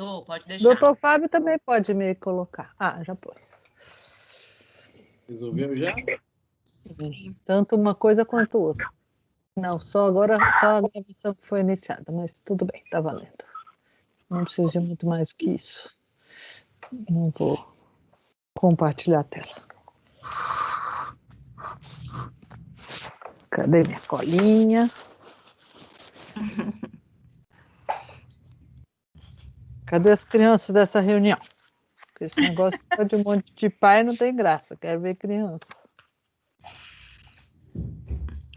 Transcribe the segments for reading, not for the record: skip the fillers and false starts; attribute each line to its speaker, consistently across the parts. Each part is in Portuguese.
Speaker 1: Tô, pode deixar.
Speaker 2: Doutor Fábio também pode me colocar. Ah, já pôs.
Speaker 3: Resolveu já?
Speaker 1: Sim.
Speaker 2: Tanto uma coisa quanto outra. Não, só a gravação que foi iniciada, mas tudo bem, tá valendo. Não preciso de muito mais do que isso. Não vou compartilhar a tela. Cadê minha colinha? Cadê as crianças dessa reunião? Porque esse negócio só de um monte de pai não tem graça. Quero ver criança.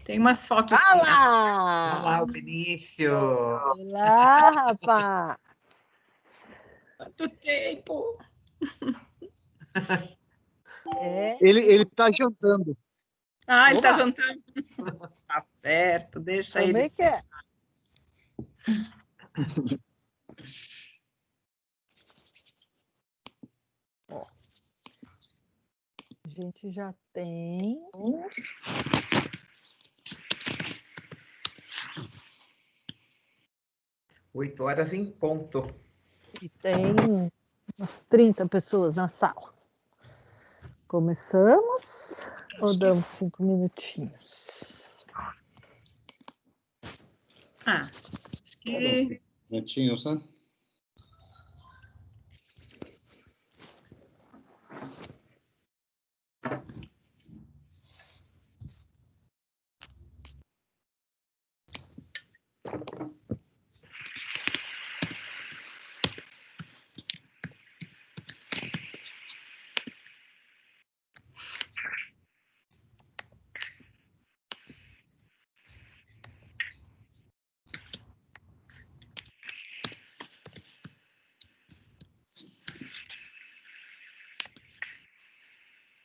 Speaker 4: Tem umas fotos.
Speaker 2: Ah lá!
Speaker 5: Olá, o Vinícius.
Speaker 2: Olá, rapaz!
Speaker 4: Quanto tempo!
Speaker 2: É,
Speaker 3: Ele tá jantando.
Speaker 4: Ah, ele tá
Speaker 2: Oba!
Speaker 4: jantando. Tá certo, deixa ele.
Speaker 2: também quer. Ó, a gente já tem
Speaker 5: 8h em ponto.
Speaker 2: e tem umas 30 pessoas na sala. Começamos ou damos 5 minutinhos?
Speaker 4: Ah, acho que
Speaker 3: Netinhos, né?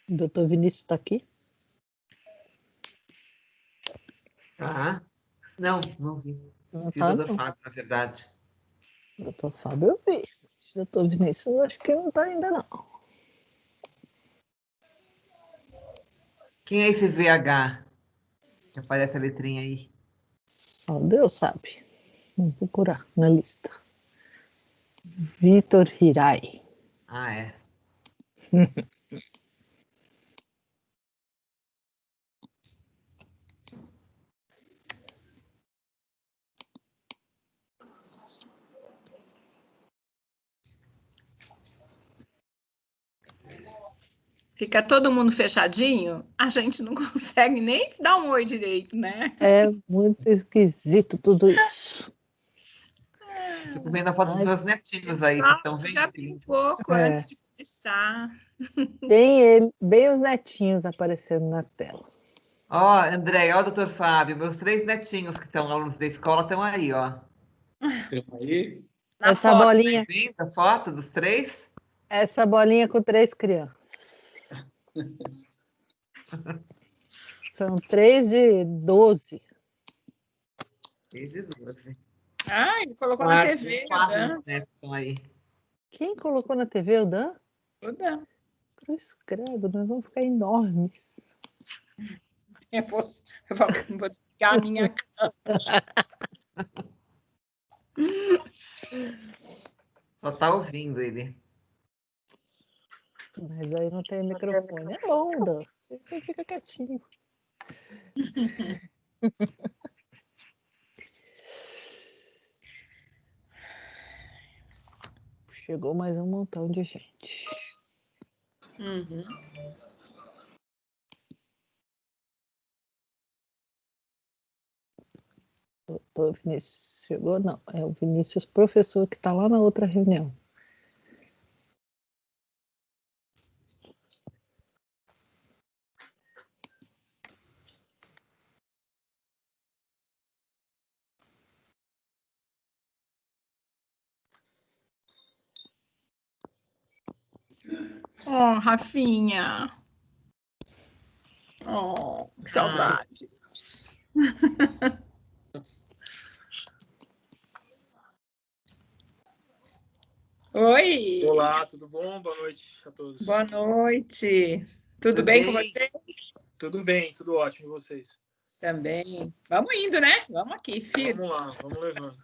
Speaker 2: O doutor Vinícius está aqui?
Speaker 5: Tá? Não vi.
Speaker 2: Não
Speaker 5: Vi o
Speaker 2: tá,
Speaker 5: doutor
Speaker 2: não.
Speaker 5: Fábio, na verdade.
Speaker 2: Doutor Fábio eu vi. O doutor Vinícius acho que não está ainda, não.
Speaker 5: Quem é esse VH? Que aparece a letrinha aí.
Speaker 2: Só Deus sabe. Vamos procurar na lista. Vitor Hirai.
Speaker 5: Ah, é.
Speaker 4: fica todo mundo fechadinho, a gente não consegue nem dar um oi direito, né?
Speaker 2: É muito esquisito tudo isso.
Speaker 5: Fico vendo a foto dos
Speaker 2: Ai,
Speaker 5: meus netinhos aí. Vocês estão vendo?
Speaker 4: Já
Speaker 5: que
Speaker 4: vi um
Speaker 5: lindo?
Speaker 4: pouco
Speaker 2: É.
Speaker 4: antes de começar.
Speaker 2: Bem os netinhos aparecendo na tela.
Speaker 5: Ó, André, ó, doutor Fábio, meus 3 netinhos que estão alunos da escola estão aí, ó.
Speaker 3: Tem aí.
Speaker 4: Na
Speaker 2: Essa
Speaker 4: foto,
Speaker 2: bolinha,
Speaker 5: Tá vendo a foto dos 3?
Speaker 2: essa bolinha com 3 crianças. São 3 de 12.
Speaker 5: Desde 12.
Speaker 4: Ah, ele colocou na TV.
Speaker 5: 4
Speaker 4: Dan.
Speaker 5: dos netos estão aí.
Speaker 2: Quem colocou na TV o Dan?
Speaker 4: O Dan.
Speaker 2: Cruz credo, nós vamos ficar enormes.
Speaker 4: Eu vou desligar a minha câmera.
Speaker 5: Só tá ouvindo ele.
Speaker 2: Mas aí não tem microfone. É bom, Dan. Você fica quietinho. Chegou mais um montão de gente.
Speaker 4: Uhum.
Speaker 2: Doutor Vinícius chegou? Não, é o Vinícius professor que está lá na outra reunião.
Speaker 4: Oh, Rafinha. Oh, que saudade. Oi.
Speaker 6: Olá, tudo bom? Boa noite a todos.
Speaker 4: Boa noite. Tudo
Speaker 5: Tudo
Speaker 4: bem
Speaker 5: bem?
Speaker 4: com vocês?
Speaker 6: Tudo bem, tudo ótimo e vocês?
Speaker 4: Também. Vamos indo, né? Vamos aqui, firme.
Speaker 6: Vamos lá, vamos levando.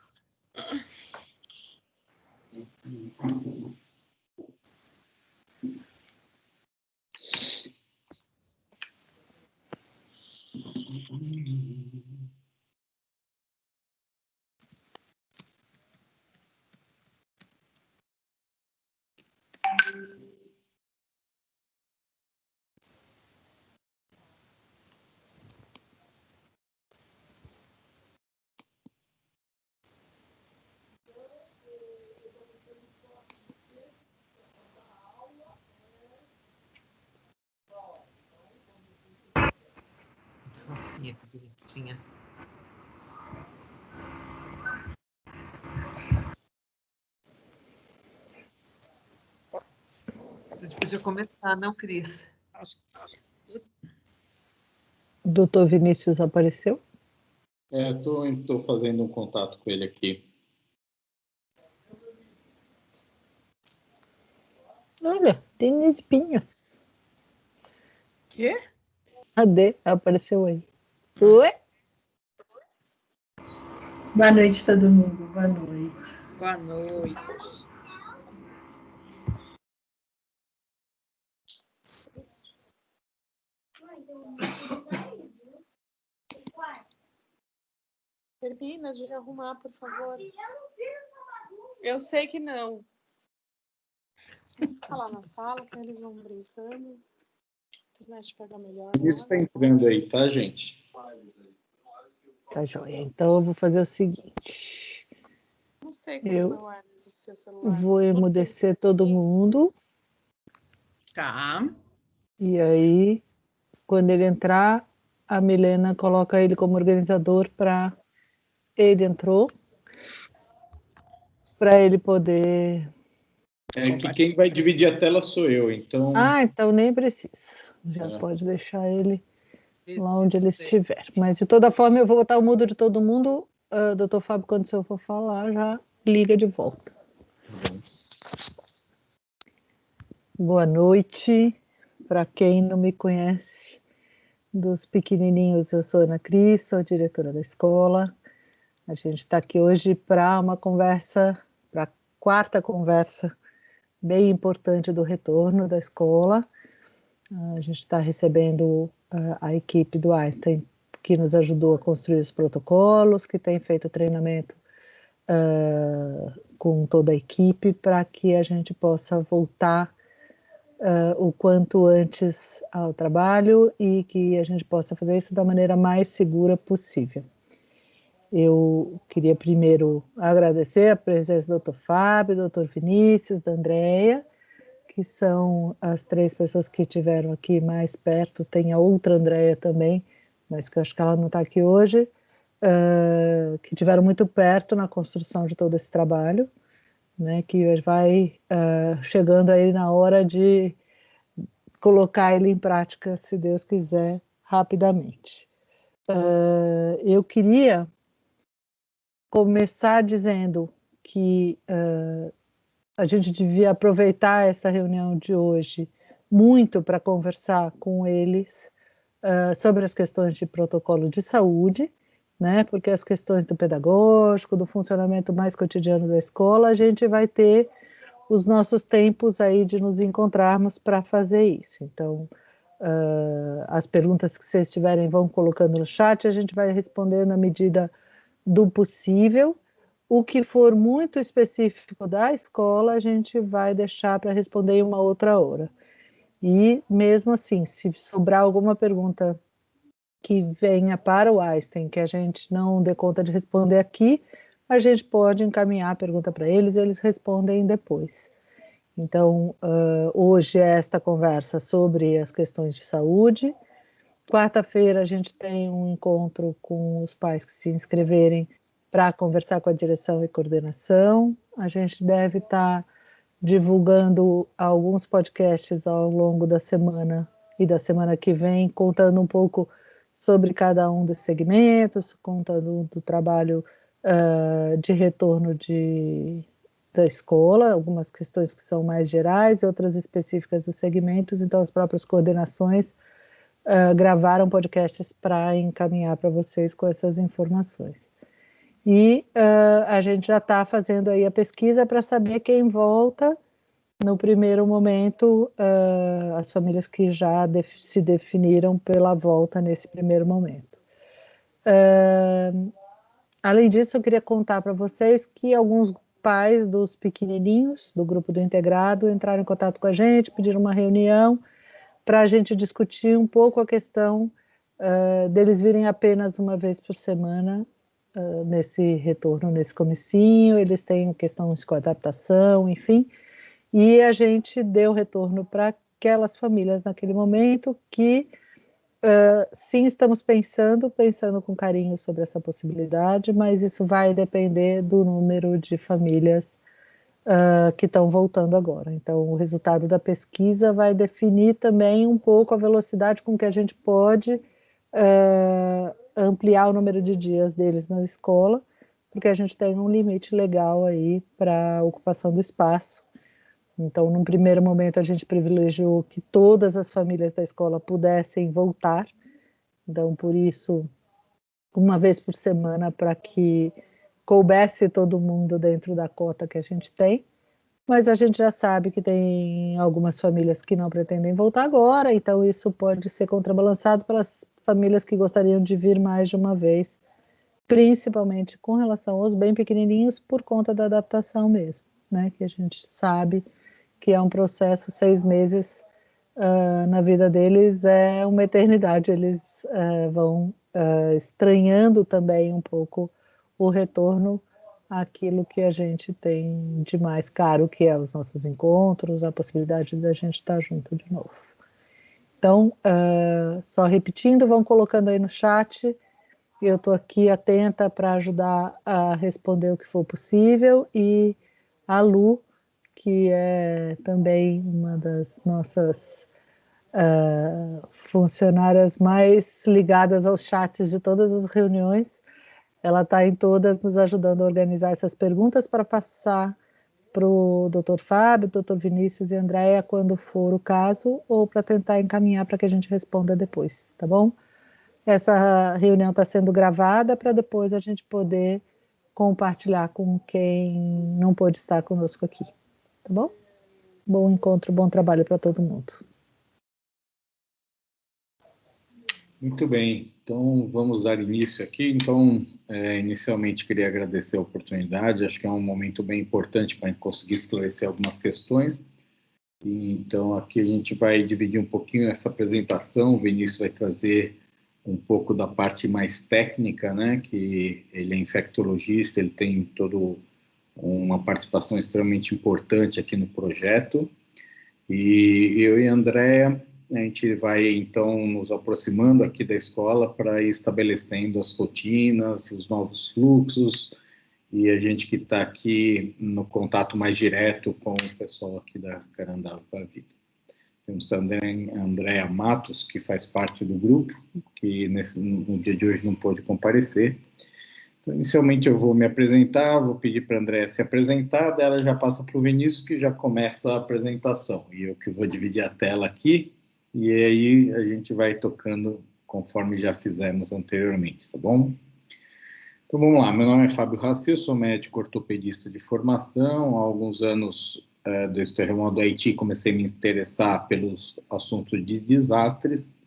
Speaker 5: Fofinha, que bonitinha. A gente podia começar, não, Cris?
Speaker 2: O doutor Vinícius apareceu?
Speaker 3: Tô fazendo um contato com ele aqui.
Speaker 2: Olha, tem espinhos.
Speaker 4: Quê?
Speaker 2: Cadê? Apareceu aí. Oi?
Speaker 1: Boa noite, todo mundo. Boa noite.
Speaker 4: Boa noite.
Speaker 7: Termina de arrumar, por favor. Eu sei que não. Vamos ficar lá na sala, que eles vão brincando. A internet pega melhor.
Speaker 3: Isso está entrando aí, tá, gente?
Speaker 2: Tá joia. Então eu vou fazer o seguinte.
Speaker 7: Não sei como
Speaker 2: Eu
Speaker 7: é o Arnes, o seu celular.
Speaker 2: vou emudecer todo mundo.
Speaker 4: Tá.
Speaker 2: E aí, quando ele entrar, a Milena coloca ele como organizador para ele entrou, para ele poder.
Speaker 3: É que quem vai dividir a tela sou eu, então.
Speaker 2: Ah, então nem precisa. Já
Speaker 3: É.
Speaker 2: pode deixar ele lá
Speaker 5: Esse
Speaker 2: onde ele
Speaker 5: sei.
Speaker 2: estiver. Mas de toda forma, eu vou botar o mudo de todo mundo. Doutor Fábio, quando o senhor for falar, já liga de volta. Boa noite. Para quem não me conhece, dos pequenininhos, eu sou Ana Cris, sou a diretora da escola. A gente está aqui hoje para uma conversa, para a quarta conversa bem importante do retorno da escola. A gente está recebendo a equipe do Einstein, que nos ajudou a construir os protocolos, que tem feito treinamento com toda a equipe, para que a gente possa voltar o quanto antes ao trabalho e que a gente possa fazer isso da maneira mais segura possível. Eu queria primeiro agradecer a presença do Dr. Fábio, do Dr. Vinícius, da Andréia, que são as três pessoas que estiveram aqui mais perto. Tem a outra Andréia também, mas que eu acho que ela não está aqui hoje, que estiveram muito perto na construção de todo esse trabalho, né, que vai chegando aí na hora de colocar ele em prática, se Deus quiser, rapidamente. Eu queria começar dizendo que a gente devia aproveitar essa reunião de hoje muito para conversar com eles sobre as questões de protocolo de saúde, né? Porque as questões do pedagógico, do funcionamento mais cotidiano da escola, a gente vai ter os nossos tempos aí de nos encontrarmos para fazer isso. Então, as perguntas que vocês tiverem vão colocando no chat, a gente vai responder na medida do possível. O que for muito específico da escola, a gente vai deixar para responder em uma outra hora. E mesmo assim, se sobrar alguma pergunta que venha para o Einstein, que a gente não dê conta de responder aqui, a gente pode encaminhar a pergunta para eles e eles respondem depois. Então, hoje é esta conversa sobre as questões de saúde. Quarta-feira a gente tem um encontro com os pais que se inscreverem para conversar com a direção e coordenação. A gente deve estar divulgando alguns podcasts ao longo da semana e da semana que vem, contando um pouco sobre cada um dos segmentos, contando do trabalho de retorno da escola, algumas questões que são mais gerais e outras específicas dos segmentos. Então, as próprias coordenações gravaram podcasts para encaminhar para vocês com essas informações. E a gente já está fazendo aí a pesquisa para saber quem volta no primeiro momento, as famílias que já se definiram pela volta nesse primeiro momento. Além disso, eu queria contar para vocês que alguns pais dos pequenininhos, do grupo do integrado, entraram em contato com a gente, pediram uma reunião para a gente discutir um pouco a questão deles virem apenas uma vez por semana nesse retorno, nesse comecinho. Eles têm questões com adaptação, enfim, e a gente deu retorno para aquelas famílias naquele momento que sim, estamos pensando com carinho sobre essa possibilidade, mas isso vai depender do número de famílias que estão voltando agora. Então, o resultado da pesquisa vai definir também um pouco a velocidade com que a gente pode ampliar o número de dias deles na escola, porque a gente tem um limite legal aí para a ocupação do espaço. Então, num primeiro momento, a gente privilegiou que todas as famílias da escola pudessem voltar. Então, por isso, uma vez por semana, para que coubesse todo mundo dentro da cota que a gente tem. Mas a gente já sabe que tem algumas famílias que não pretendem voltar agora, então isso pode ser contrabalançado pelas famílias que gostariam de vir mais de uma vez, principalmente com relação aos bem pequenininhos, por conta da adaptação mesmo, né? Que a gente sabe que é um processo, 6 meses na vida deles é uma eternidade. Eles vão estranhando também um pouco o retorno àquilo que a gente tem de mais caro, que é os nossos encontros, a possibilidade de a gente estar junto de novo. Então, só repetindo, vão colocando aí no chat, eu estou aqui atenta para ajudar a responder o que for possível, e a Lu, que é também uma das nossas funcionárias mais ligadas aos chats de todas as reuniões, ela está em todas nos ajudando a organizar essas perguntas para passar para o Dr. Fábio, Dr. Vinícius e Andréia quando for o caso, ou para tentar encaminhar para que a gente responda depois, tá bom? Essa reunião está sendo gravada para depois a gente poder compartilhar com quem não pôde estar conosco aqui, tá bom? Bom encontro, bom trabalho para todo mundo.
Speaker 3: Muito bem, então vamos dar início aqui. Então, inicialmente queria agradecer a oportunidade, acho que é um momento bem importante para conseguir esclarecer algumas questões. Então, aqui a gente vai dividir um pouquinho essa apresentação, o Vinícius vai trazer um pouco da parte mais técnica, né, que ele é infectologista, ele tem toda uma participação extremamente importante aqui no projeto, e eu e a Andréia, a gente vai, então, nos aproximando aqui da escola para ir estabelecendo as rotinas, os novos fluxos, e a gente que está aqui no contato mais direto com o pessoal aqui da Carandava Vida. Temos também a Andréia Matos, que faz parte do grupo, que no dia de hoje não pôde comparecer. Então, inicialmente eu vou me apresentar, vou pedir para a Andréia se apresentar, daí ela já passa para o Vinícius, que já começa a apresentação, e eu que vou dividir a tela aqui, e aí a gente vai tocando conforme já fizemos anteriormente, tá bom? Então vamos lá, meu nome é Fábio Raci, eu sou médico ortopedista de formação. Há alguns anos, desde o terremoto do Haiti, comecei a me interessar pelos assuntos de desastres.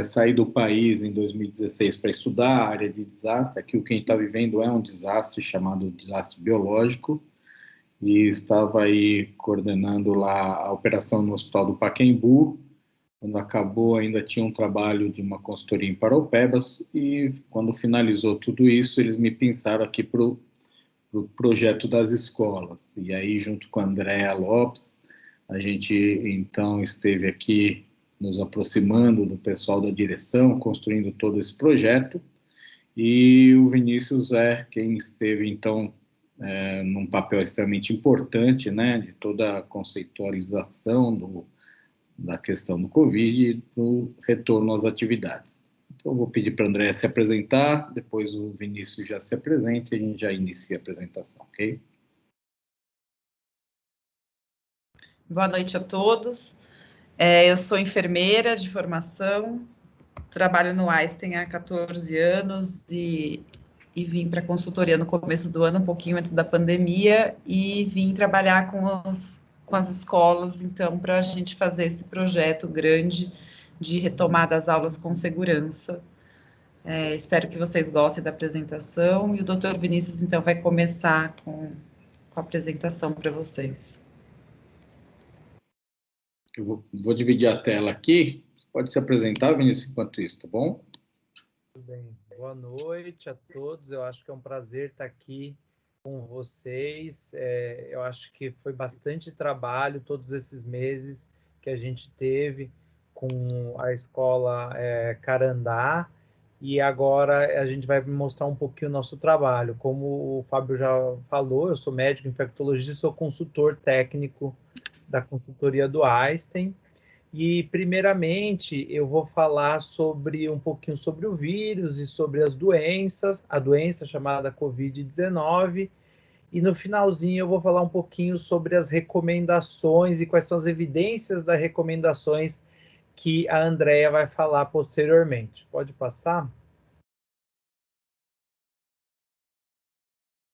Speaker 3: Saí do país em 2016 para estudar a área de desastre. Aqui o que a gente está vivendo é um desastre chamado desastre biológico, e estava aí coordenando lá a operação no Hospital do Pacaembu. Quando acabou, ainda tinha um trabalho de uma consultoria em Paraupebas, e quando finalizou tudo isso, eles me pensaram aqui para o projeto das escolas. E aí, junto com a Andréia Lopes, a gente, então, esteve aqui nos aproximando do pessoal da direção, construindo todo esse projeto, e o Vinícius é quem esteve, então, num papel extremamente importante, né, de toda a conceitualização da questão do Covid e do retorno às atividades. Então, eu vou pedir para a Andréia se apresentar, depois o Vinícius já se apresenta e a gente já inicia a apresentação, ok?
Speaker 8: Boa noite a todos. Eu sou enfermeira de formação, trabalho no Einstein há 14 anos e vim para a consultoria no começo do ano, um pouquinho antes da pandemia, e vim trabalhar com as escolas, então, para a gente fazer esse projeto grande de retomada das aulas com segurança. Espero que vocês gostem da apresentação, e o Dr. Vinícius, então, vai começar com a apresentação para vocês.
Speaker 3: Eu vou dividir a tela aqui. Pode se apresentar, Vinícius, enquanto isso, tá bom?
Speaker 9: Tudo bem. Boa noite a todos. Eu acho que é um prazer estar aqui com vocês. Eu acho que foi bastante trabalho todos esses meses que a gente teve com a escola Carandá, e agora a gente vai mostrar um pouquinho o nosso trabalho. Como o Fábio já falou, eu sou médico infectologista, sou consultor técnico da consultoria do Einstein. E, primeiramente, eu vou falar um pouquinho sobre o vírus e sobre as doenças, a doença chamada Covid-19, e no finalzinho eu vou falar um pouquinho sobre as recomendações e quais são as evidências das recomendações que a Andrea vai falar posteriormente. Pode passar?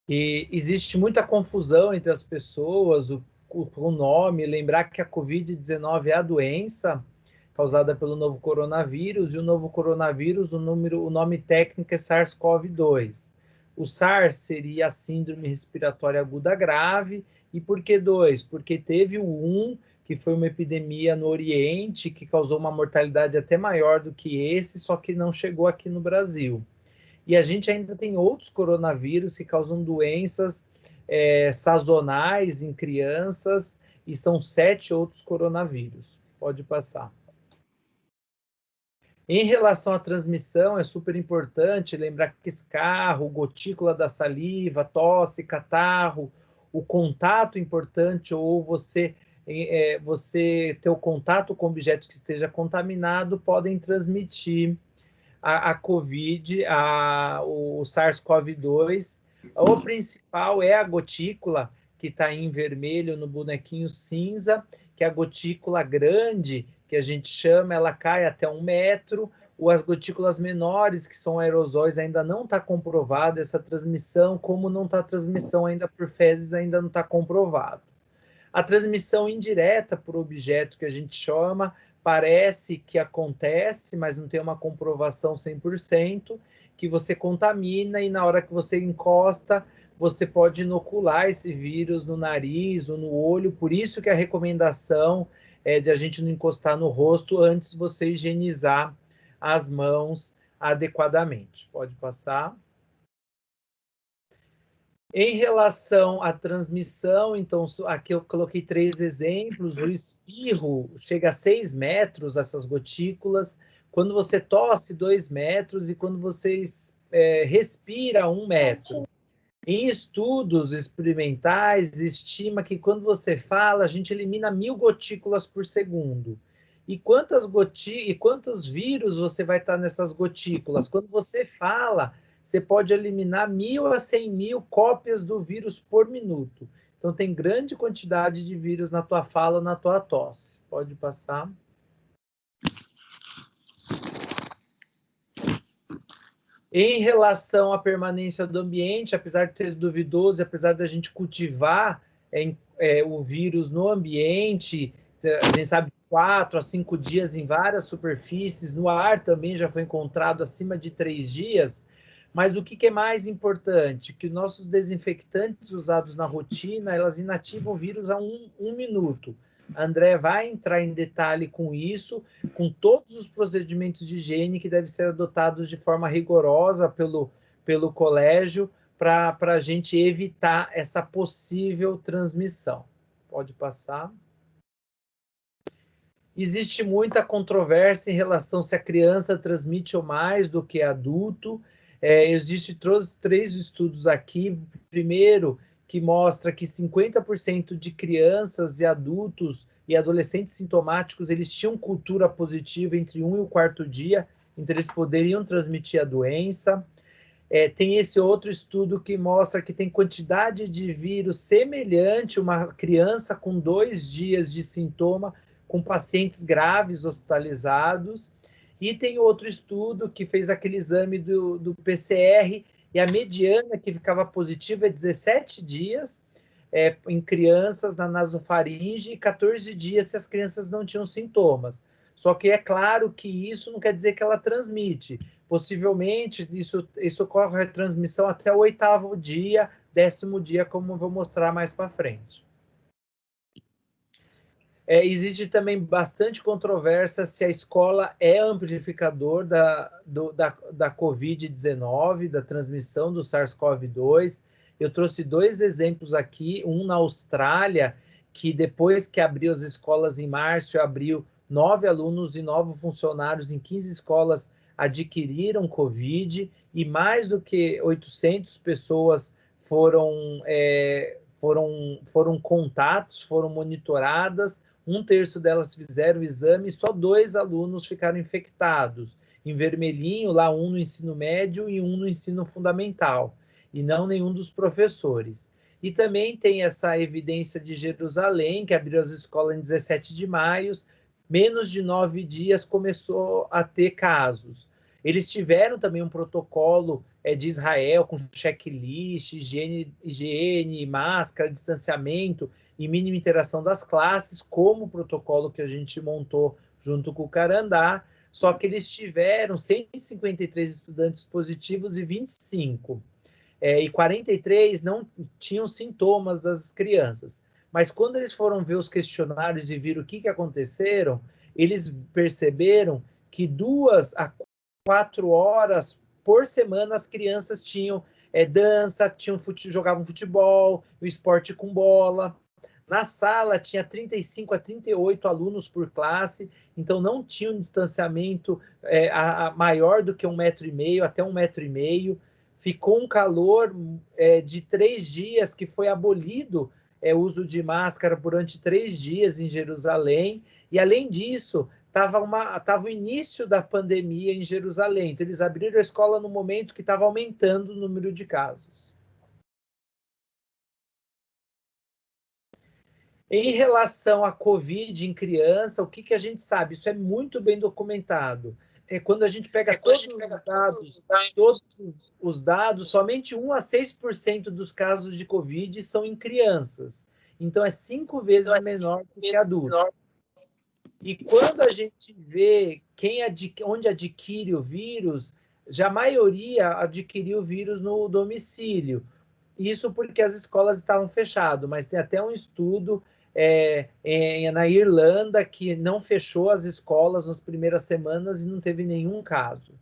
Speaker 9: E existe muita confusão entre as pessoas, o nome, lembrar que a Covid-19 é a doença causada pelo novo coronavírus, e o novo coronavírus, o nome técnico é SARS-CoV-2. O SARS seria a síndrome respiratória aguda grave. E por que 2? Porque teve o 1, que foi uma epidemia no Oriente, que causou uma mortalidade até maior do que esse, só que não chegou aqui no Brasil. E a gente ainda tem outros coronavírus que causam doenças sazonais em crianças, e são 7 outros coronavírus. Pode passar. Em relação à transmissão, é super importante lembrar que escarro, gotícula da saliva, tosse, catarro, o contato importante, ou você ter o contato com objetos que esteja contaminado, podem transmitir a COVID, o SARS-CoV-2. O principal é a gotícula, que está em vermelho no bonequinho cinza, que é a gotícula grande, que a gente chama, ela cai até 1 metro. As gotículas menores, que são aerosóis, ainda não está comprovada essa transmissão, como não está a transmissão ainda por fezes, ainda não está comprovado. A transmissão indireta por objeto, que a gente chama, parece que acontece, mas não tem uma comprovação 100%, que você contamina e na hora que você encosta, você pode inocular esse vírus no nariz ou no olho. Por isso que a recomendação é de a gente não encostar no rosto antes de você higienizar as mãos adequadamente. Pode passar. Em relação à transmissão, então, aqui eu coloquei 3 exemplos. O espirro chega a 6 metros, essas gotículas. Quando você tosse, 2 metros. E quando você respira, 1 metro. Em estudos experimentais, estima que quando você fala, a gente elimina 1000 gotículas por segundo. E quantos vírus você vai estar nessas gotículas? Quando você fala, você pode eliminar 1000 a 100.000 cópias do vírus por minuto. Então, tem grande quantidade de vírus na tua fala, na tua tosse. Pode passar. Em relação à permanência do ambiente, apesar de ser duvidoso, apesar da gente cultivar o vírus no ambiente, a gente sabe 4 a 5 dias em várias superfícies, no ar também já foi encontrado acima de 3 dias, mas o que é mais importante? Que nossos desinfectantes usados na rotina, elas inativam o vírus a 1 minuto. A André vai entrar em detalhe com isso, com todos os procedimentos de higiene que devem ser adotados de forma rigorosa pelo colégio, para a gente evitar essa possível transmissão. Pode passar. Existe muita controvérsia em relação se a criança transmite ou mais do que adulto. Existem 3 estudos aqui. Primeiro, que mostra que 50% de crianças e adultos e adolescentes sintomáticos, eles tinham cultura positiva entre 1 e o 4º dia, então eles poderiam transmitir a doença. Tem esse outro estudo que mostra que tem quantidade de vírus semelhante a uma criança com 2 dias de sintoma, com pacientes graves hospitalizados. E tem outro estudo que fez aquele exame do PCR, e a mediana que ficava positiva é 17 dias em crianças na nasofaringe e 14 dias se as crianças não tinham sintomas. Só que é claro que isso não quer dizer que ela transmite. Possivelmente, isso ocorre a transmissão até o 8º dia 10º dia, como eu vou mostrar mais para frente. Existe também bastante controvérsia se a escola é amplificador da Covid-19, da transmissão do SARS-CoV-2. Eu trouxe 2 exemplos aqui, um na Austrália, que depois que abriu as escolas em março, abriu 9 alunos e 9 funcionários em 15 escolas adquiriram Covid, e mais do que 800 pessoas foram contatos, foram monitoradas. 1/3 delas fizeram o exame e só 2 alunos ficaram infectados. Em vermelhinho, lá um no ensino médio e um no ensino fundamental, e não nenhum dos professores. E também tem essa evidência de Jerusalém, que abriu as escolas em 17 de maio, menos de 9 dias começou a ter casos. Eles tiveram também um protocolo de Israel, com checklist, higiene, máscara, distanciamento e mínima interação das classes, como o protocolo que a gente montou junto com o Carandá, só que eles tiveram 153 estudantes positivos e 25. E 43 não tinham sintomas das crianças. Mas quando eles foram ver os questionários e viram o que aconteceram, eles perceberam que 2 a 4 horas por semana as crianças tinham dança, jogavam futebol, o esporte com bola. Na sala tinha 35 a 38 alunos por classe, então não tinha um distanciamento maior do que 1,5 m, até 1,5 m. Ficou um calor de 3 dias, que foi abolido o uso de máscara durante 3 dias em Jerusalém, e além disso, estava o início da pandemia em Jerusalém, então eles abriram a escola no momento que estava aumentando o número de casos. Em relação à Covid em criança, o que a gente sabe? Isso é muito bem documentado. Quando a gente pega todos os dados, somente 1 a 6% dos casos de Covid são em crianças. Então, é 5 vezes menor do que adultos. E quando a gente vê onde adquire o vírus, já a maioria adquiriu o vírus no domicílio. Isso porque as escolas estavam fechadas, mas tem até um estudo na Irlanda, que não fechou as escolas nas primeiras semanas e não teve nenhum caso.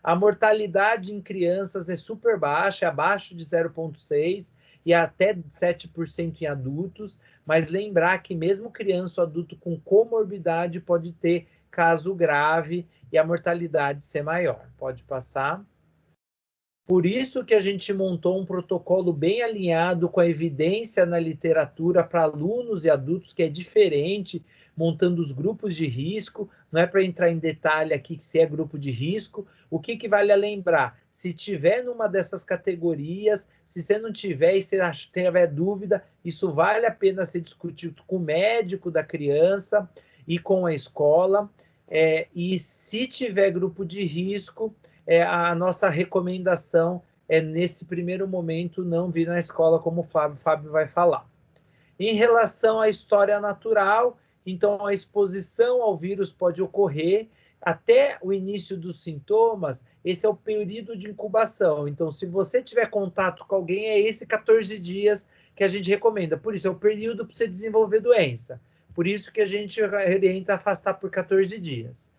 Speaker 9: A mortalidade em crianças é super baixa, é abaixo de 0,6% e até 7% em adultos, mas lembrar que mesmo criança ou adulto com comorbidade pode ter caso grave e a mortalidade ser maior. Pode passar. Por isso que a gente montou um protocolo bem alinhado com a evidência na literatura para alunos e adultos, que é diferente, montando os grupos de risco. Não é para entrar em detalhe aqui se é grupo de risco. O que vale a lembrar? Se tiver numa dessas categorias, se você não tiver e se tiver dúvida, isso vale a pena ser discutido com o médico da criança e com a escola. E se tiver grupo de risco, a nossa recomendação é, nesse primeiro momento, não vir na escola, como o Fábio vai falar. Em relação à história natural, então a exposição ao vírus pode ocorrer até o início dos sintomas. Esse é o período de incubação. Então, se você tiver contato com alguém, é esse 14 dias que a gente recomenda. Por isso, é o período para você desenvolver doença. Por isso que a gente orienta a afastar por 14 dias.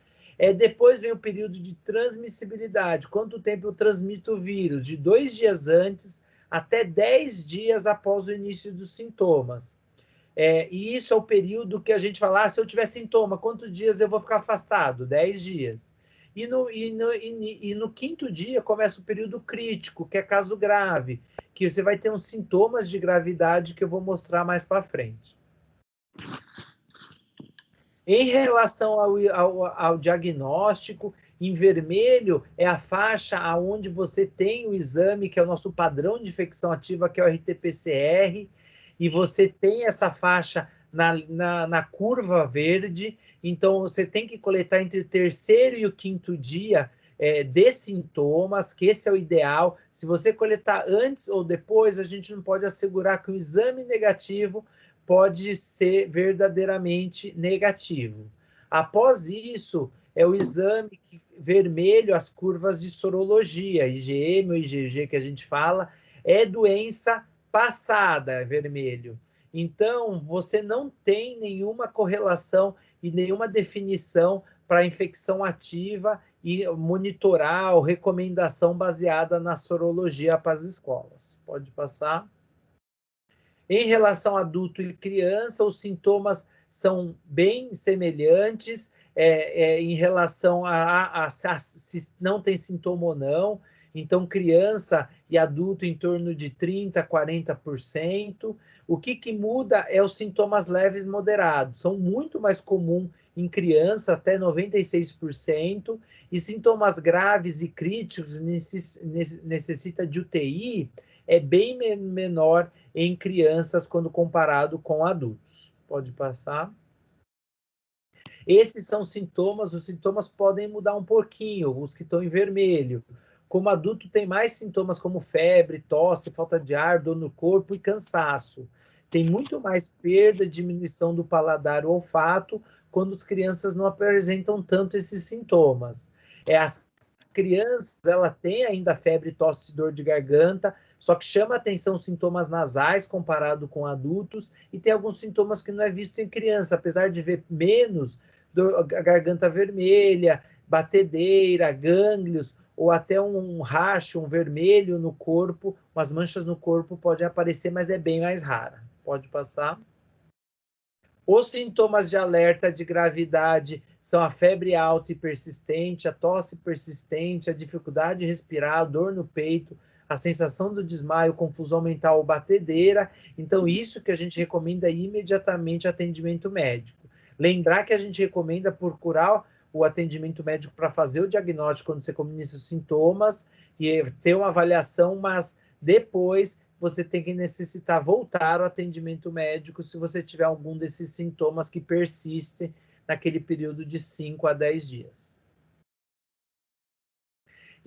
Speaker 9: Depois vem o período de transmissibilidade. Quanto tempo eu transmito o vírus? De 2 dias antes até 10 dias após o início dos sintomas. E isso é o período que a gente fala, se eu tiver sintoma, quantos dias eu vou ficar afastado? 10 dias. E no 5º dia começa o período crítico, que é caso grave, que você vai ter uns sintomas de gravidade que eu vou mostrar mais para frente. Em relação ao diagnóstico, em vermelho é a faixa onde você tem o exame, que é o nosso padrão de infecção ativa, que é o RT-PCR, e você tem essa faixa na curva verde. Então, você tem que coletar entre o 3º e o 5º dia de sintomas, que esse é o ideal. Se você coletar antes ou depois, a gente não pode assegurar que o exame negativo pode ser verdadeiramente negativo. Após isso, é o exame vermelho, as curvas de sorologia, IgM ou IgG que a gente fala, é doença passada é vermelho. Então, você não tem nenhuma correlação e nenhuma definição para infecção ativa e monitorar ou recomendação baseada na sorologia para as escolas. Pode passar. Em relação a adulto e criança, os sintomas são bem semelhantes em relação a se não tem sintoma ou não. Então, criança e adulto em torno de 30% a 40%. O que muda é os sintomas leves e moderados. São muito mais comuns em criança, até 96%, e sintomas graves e críticos necessita de UTI, é bem menor em crianças quando comparado com adultos. Pode passar. Esses são sintomas, os sintomas podem mudar um pouquinho, os que estão em vermelho. Como adulto tem mais sintomas como febre, tosse, falta de ar, dor no corpo e cansaço. Tem muito mais perda, diminuição do paladar ou olfato, quando as crianças não apresentam tanto esses sintomas. As crianças, ela tem ainda febre, tosse, dor de garganta, só que chama atenção sintomas nasais comparado com adultos, e tem alguns sintomas que não é visto em criança, apesar de ver menos, a garganta vermelha, batedeira, gânglios, ou até um racho, um vermelho no corpo, umas manchas no corpo podem aparecer, mas é bem mais rara. Pode passar. Os sintomas de alerta de gravidade são a febre alta e persistente, a tosse persistente, a dificuldade de respirar, a dor no peito, a sensação do desmaio, confusão mental ou batedeira. Então, isso que a gente recomenda imediatamente atendimento médico. Lembrar que a gente recomenda procurar o atendimento médico para fazer o diagnóstico quando você começa os sintomas e ter uma avaliação, mas depois você tem que necessitar voltar ao atendimento médico se você tiver algum desses sintomas que persistem naquele período de 5 a 10 dias.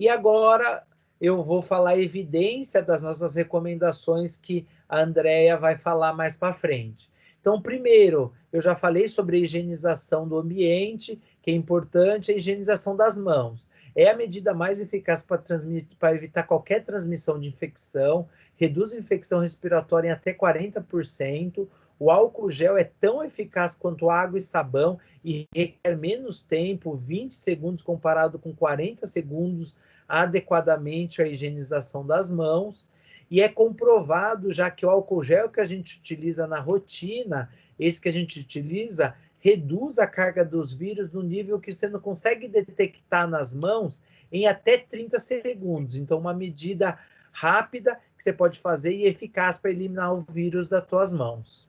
Speaker 9: E agora eu vou falar a evidência das nossas recomendações que a Andrea vai falar mais para frente. Então, primeiro, eu já falei sobre a higienização do ambiente, que é importante, a higienização das mãos. É a medida mais eficaz para evitar qualquer transmissão de infecção, reduz a infecção respiratória em até 40%. O álcool gel é tão eficaz quanto água e sabão e requer menos tempo, 20 segundos comparado com 40 segundos, adequadamente a higienização das mãos. E é comprovado já que o álcool gel que a gente utiliza na rotina, esse que a gente utiliza, reduz a carga dos vírus no nível que você não consegue detectar nas mãos em até 30 segundos. Então, uma medida rápida que você pode fazer e eficaz para eliminar o vírus das tuas mãos.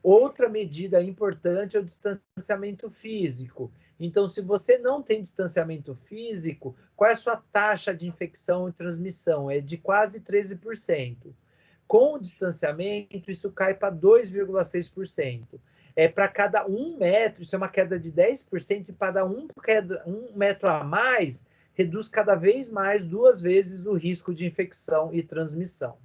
Speaker 9: Outra medida importante é o distanciamento físico. Então, se você não tem distanciamento físico, qual é a sua taxa de infecção e transmissão? É de quase 13%. Com o distanciamento, isso cai para 2,6%. Para cada 1 metro, isso é uma queda de 10%, e para um metro a mais, reduz cada vez mais, 2 vezes, o risco de infecção e transmissão.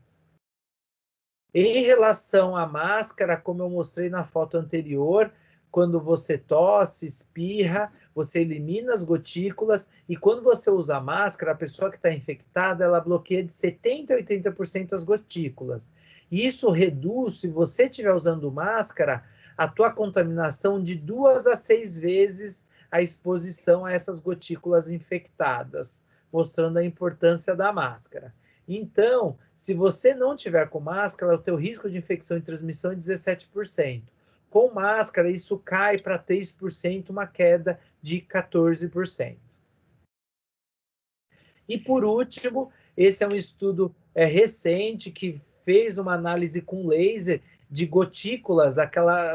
Speaker 9: Em relação à máscara, como eu mostrei na foto anterior, quando você tosse, espirra, você elimina as gotículas, e quando você usa a máscara, a pessoa que está infectada, ela bloqueia de 70% a 80% as gotículas. E isso reduz, se você estiver usando máscara, a tua contaminação de 2 a 6 vezes a exposição a essas gotículas infectadas, mostrando a importância da máscara. Então, se você não tiver com máscara, o teu risco de infecção e transmissão é 17%. Com máscara, isso cai para 3%, uma queda de 14%. E, por último, esse é um estudo recente que fez uma análise com laser de gotículas,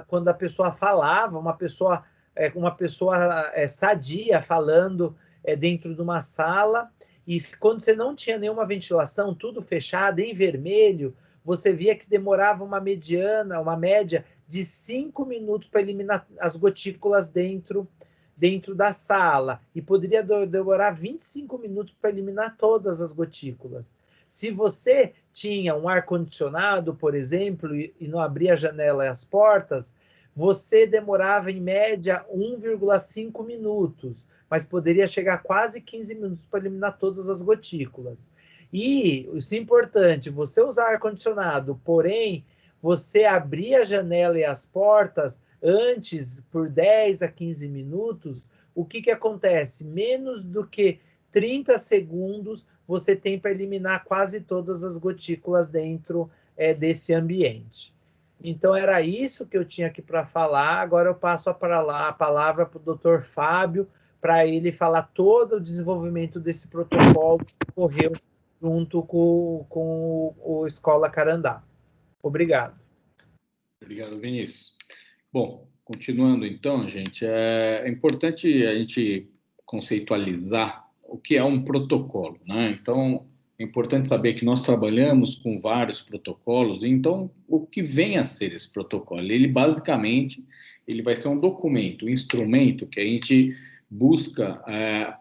Speaker 9: quando a pessoa falava, uma pessoa sadia falando dentro de uma sala, e quando você não tinha nenhuma ventilação, tudo fechado, em vermelho, você via que demorava uma média de 5 minutos para eliminar as gotículas dentro da sala, e poderia demorar 25 minutos para eliminar todas as gotículas. Se você tinha um ar-condicionado, por exemplo, e não abria a janela e as portas, você demorava, em média, 1,5 minutos, mas poderia chegar a quase 15 minutos para eliminar todas as gotículas. E isso é importante, você usar ar-condicionado, porém, você abrir a janela e as portas antes, por 10 a 15 minutos, o que acontece? Menos do que 30 segundos você tem para eliminar quase todas as gotículas dentro desse ambiente. Então, era isso que eu tinha aqui para falar. Agora eu passo a palavra para o Dr. Fábio, para ele falar todo o desenvolvimento desse protocolo que ocorreu junto com o Escola Carandá. Obrigado.
Speaker 3: Obrigado, Vinícius. Bom, continuando então, gente, é importante a gente conceitualizar o que é um protocolo, né? Então, é importante saber que nós trabalhamos com vários protocolos, então, o que vem a ser esse protocolo? Ele, basicamente, ele vai ser um documento, um instrumento que a gente busca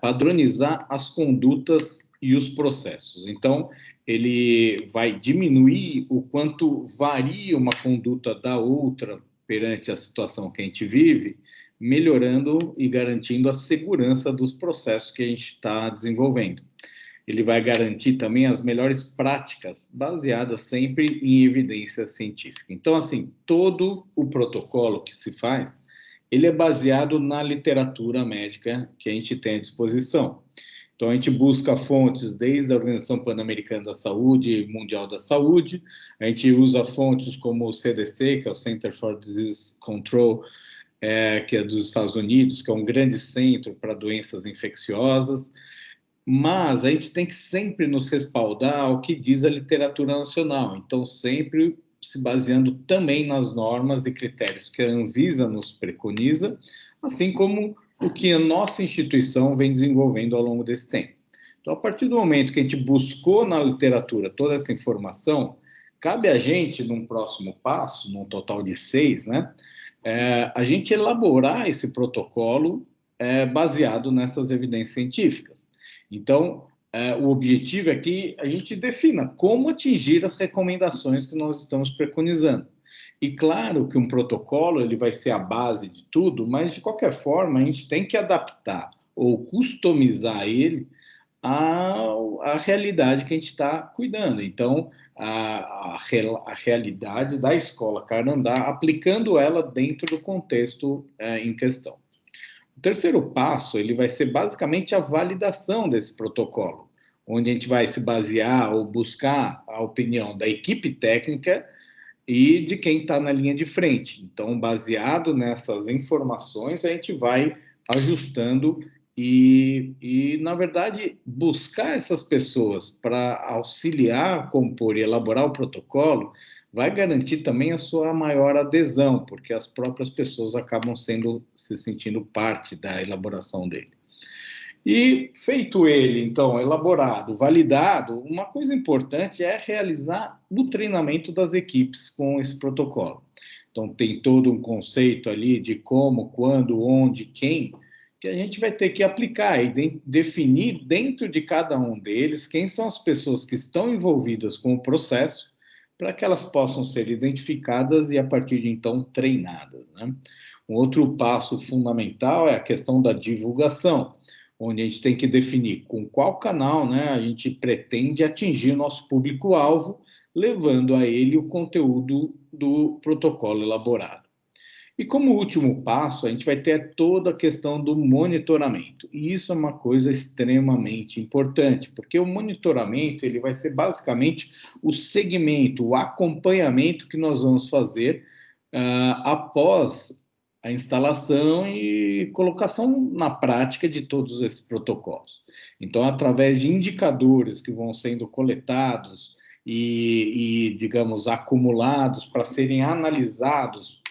Speaker 3: padronizar as condutas e os processos. Então, ele vai diminuir o quanto varia uma conduta da outra perante a situação que a gente vive, melhorando e garantindo a segurança dos processos que a gente está desenvolvendo. Ele vai garantir também as melhores práticas, baseadas sempre em evidência científica. Então, assim, todo o protocolo que se faz, ele é baseado na literatura médica que a gente tem à disposição. Então, a gente busca fontes desde a Organização Pan-Americana da Saúde e Mundial da Saúde, a gente usa fontes como o CDC, que é o Center for Disease Control, que é dos Estados Unidos, que é um grande centro para doenças infecciosas, mas a gente tem que sempre nos respaldar ao que diz a literatura nacional, então sempre se baseando também nas normas e critérios que a Anvisa nos preconiza, assim como o que a nossa instituição vem desenvolvendo ao longo desse tempo. Então, a partir do momento que a gente buscou na literatura toda essa informação, cabe a gente, num próximo passo, num total de 6, né, a gente elaborar esse protocolo baseado nessas evidências científicas. Então, o objetivo é que a gente defina como atingir as recomendações que nós estamos preconizando. E claro que um protocolo ele vai ser a base de tudo, mas de qualquer forma a gente tem que adaptar ou customizar ele à realidade que a gente está cuidando. Então, a realidade da Escola Carandá, aplicando ela dentro do contexto em questão. O terceiro passo ele vai ser basicamente a validação desse protocolo, onde a gente vai se basear ou buscar a opinião da equipe técnica e de quem está na linha de frente. Então, baseado nessas informações, a gente vai ajustando e na verdade, buscar essas pessoas para auxiliar, compor e elaborar o protocolo vai garantir também a sua maior adesão, porque as próprias pessoas acabam se sentindo parte da elaboração dele. E feito ele, então, elaborado, validado, uma coisa importante é realizar o treinamento das equipes com esse protocolo. Então, tem todo um conceito ali de como, quando, onde, quem, que a gente vai ter que aplicar e definir dentro de cada um deles quem são as pessoas que estão envolvidas com o processo, para que elas possam ser identificadas e, a partir de então, treinadas, né? Um outro passo fundamental é a questão da divulgação, onde a gente tem que definir com qual canal, né, a gente pretende atingir o nosso público-alvo, levando a ele o conteúdo do protocolo elaborado. E como último passo, a gente vai ter toda a questão do monitoramento. E isso é uma coisa extremamente importante, porque o monitoramento ele vai ser basicamente o segmento, o acompanhamento que nós vamos fazer após a instalação e colocação na prática de todos esses protocolos. Então, através de indicadores que vão sendo coletados e digamos, acumulados para serem analisados,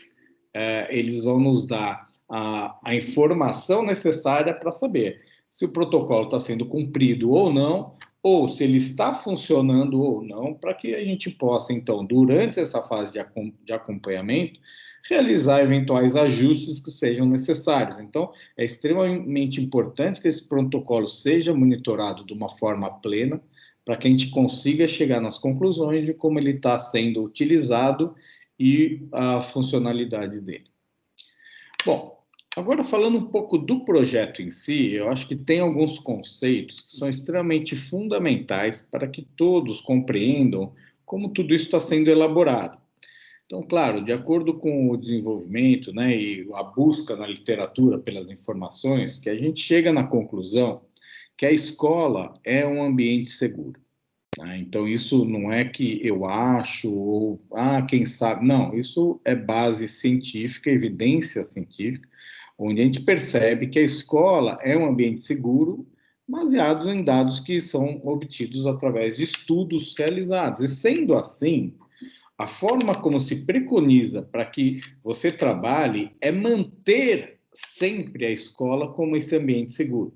Speaker 3: eles vão nos dar a informação necessária para saber se o protocolo está sendo cumprido ou não, ou se ele está funcionando ou não, para que a gente possa, então, durante essa fase de acompanhamento, realizar eventuais ajustes que sejam necessários. Então, é extremamente importante que esse protocolo seja monitorado de uma forma plena, para que a gente consiga chegar nas conclusões de como ele está sendo utilizado e a funcionalidade dele. Bom, Agora, falando um pouco do projeto em si, eu acho que tem alguns conceitos que são extremamente fundamentais para que todos compreendam como tudo isso está sendo elaborado. Então, claro, de acordo com o desenvolvimento, né, e a busca na literatura pelas informações, que a gente chega na conclusão que a escola é um ambiente seguro. Né? Então, isso não é que eu acho, ou, quem sabe, não, isso é base científica, evidência científica, onde a gente percebe que a escola é um ambiente seguro, baseado em dados que são obtidos através de estudos realizados. E sendo assim, a forma como se preconiza para que você trabalhe é manter sempre a escola como esse ambiente seguro.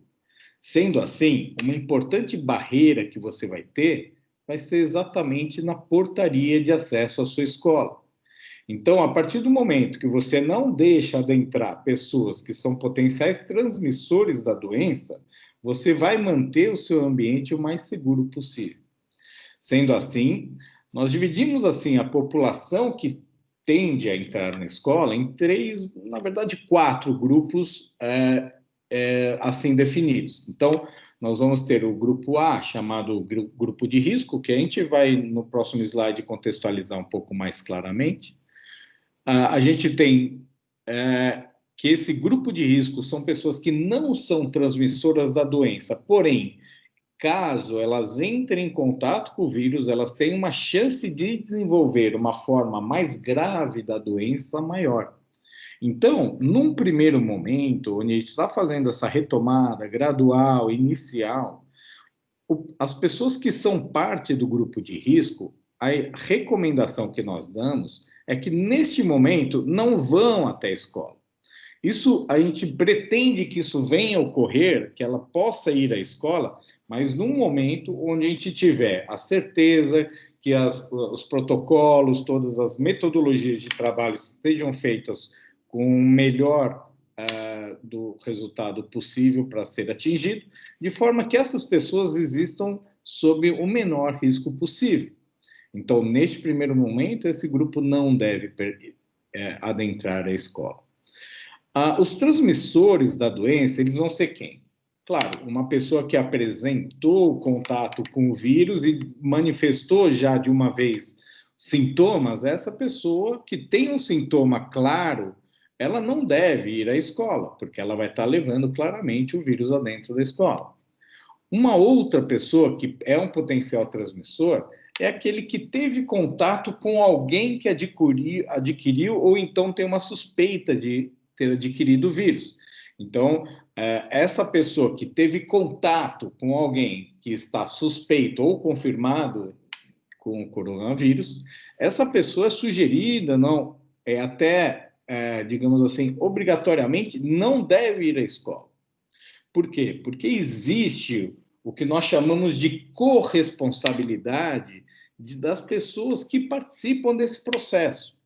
Speaker 3: Sendo assim, uma importante barreira que você vai ter vai ser exatamente na portaria de acesso à sua escola. Então, a partir do momento que você não deixa adentrar pessoas que são potenciais transmissores da doença, você vai manter o seu ambiente o mais seguro possível. Sendo assim, nós dividimos assim a população que tende a entrar na escola em 3, na verdade 4 grupos assim definidos. Então, nós vamos ter o grupo A, chamado grupo de risco, que a gente vai no próximo slide contextualizar um pouco mais claramente. A gente tem que esse grupo de risco são pessoas que não são transmissoras da doença, porém, caso elas entrem em contato com o vírus, elas têm uma chance de desenvolver uma forma mais grave da doença maior. Então, num primeiro momento, onde a gente está fazendo essa retomada gradual, inicial, as pessoas que são parte do grupo de risco, a recomendação que nós damos é que, neste momento, não vão até a escola. Isso, a gente pretende que isso venha a ocorrer, que ela possa ir à escola, mas num momento onde a gente tiver a certeza que os protocolos, todas as metodologias de trabalho estejam feitas com o melhor do resultado possível para ser atingido, de forma que essas pessoas existam sob o menor risco possível. Então, neste primeiro momento, esse grupo não deve adentrar a escola. Os transmissores da doença, eles vão ser quem? Claro, uma pessoa que apresentou contato com o vírus e manifestou já de uma vez sintomas, essa pessoa que tem um sintoma claro, ela não deve ir à escola, porque ela vai estar levando claramente o vírus adentro da escola. Uma outra pessoa que é um potencial transmissor é aquele que teve contato com alguém que adquiriu ou então tem uma suspeita de ter adquirido o vírus. Então, essa pessoa que teve contato com alguém que está suspeito ou confirmado com o coronavírus, essa pessoa é sugerida, não, digamos assim, obrigatoriamente não deve ir à escola. Por quê? Porque existe o que nós chamamos de corresponsabilidade das pessoas que participam desse processo.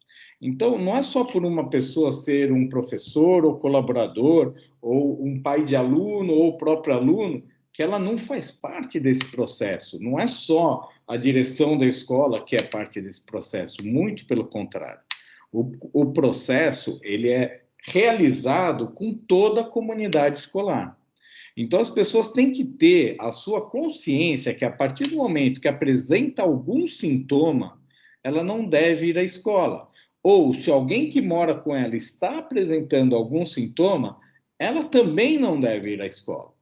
Speaker 3: Então, não é só por uma pessoa ser um professor ou colaborador, ou um pai de aluno, ou o próprio aluno, que ela não faz parte desse processo. Não é só a direção da escola que é parte desse processo, muito pelo contrário. O processo, ele é realizado com toda a comunidade escolar. Então, as pessoas têm que ter a sua consciência que, a partir do momento que apresenta algum sintoma, ela não deve ir à escola. Ou, se alguém que mora com ela está apresentando algum sintoma, ela também não deve ir à escola.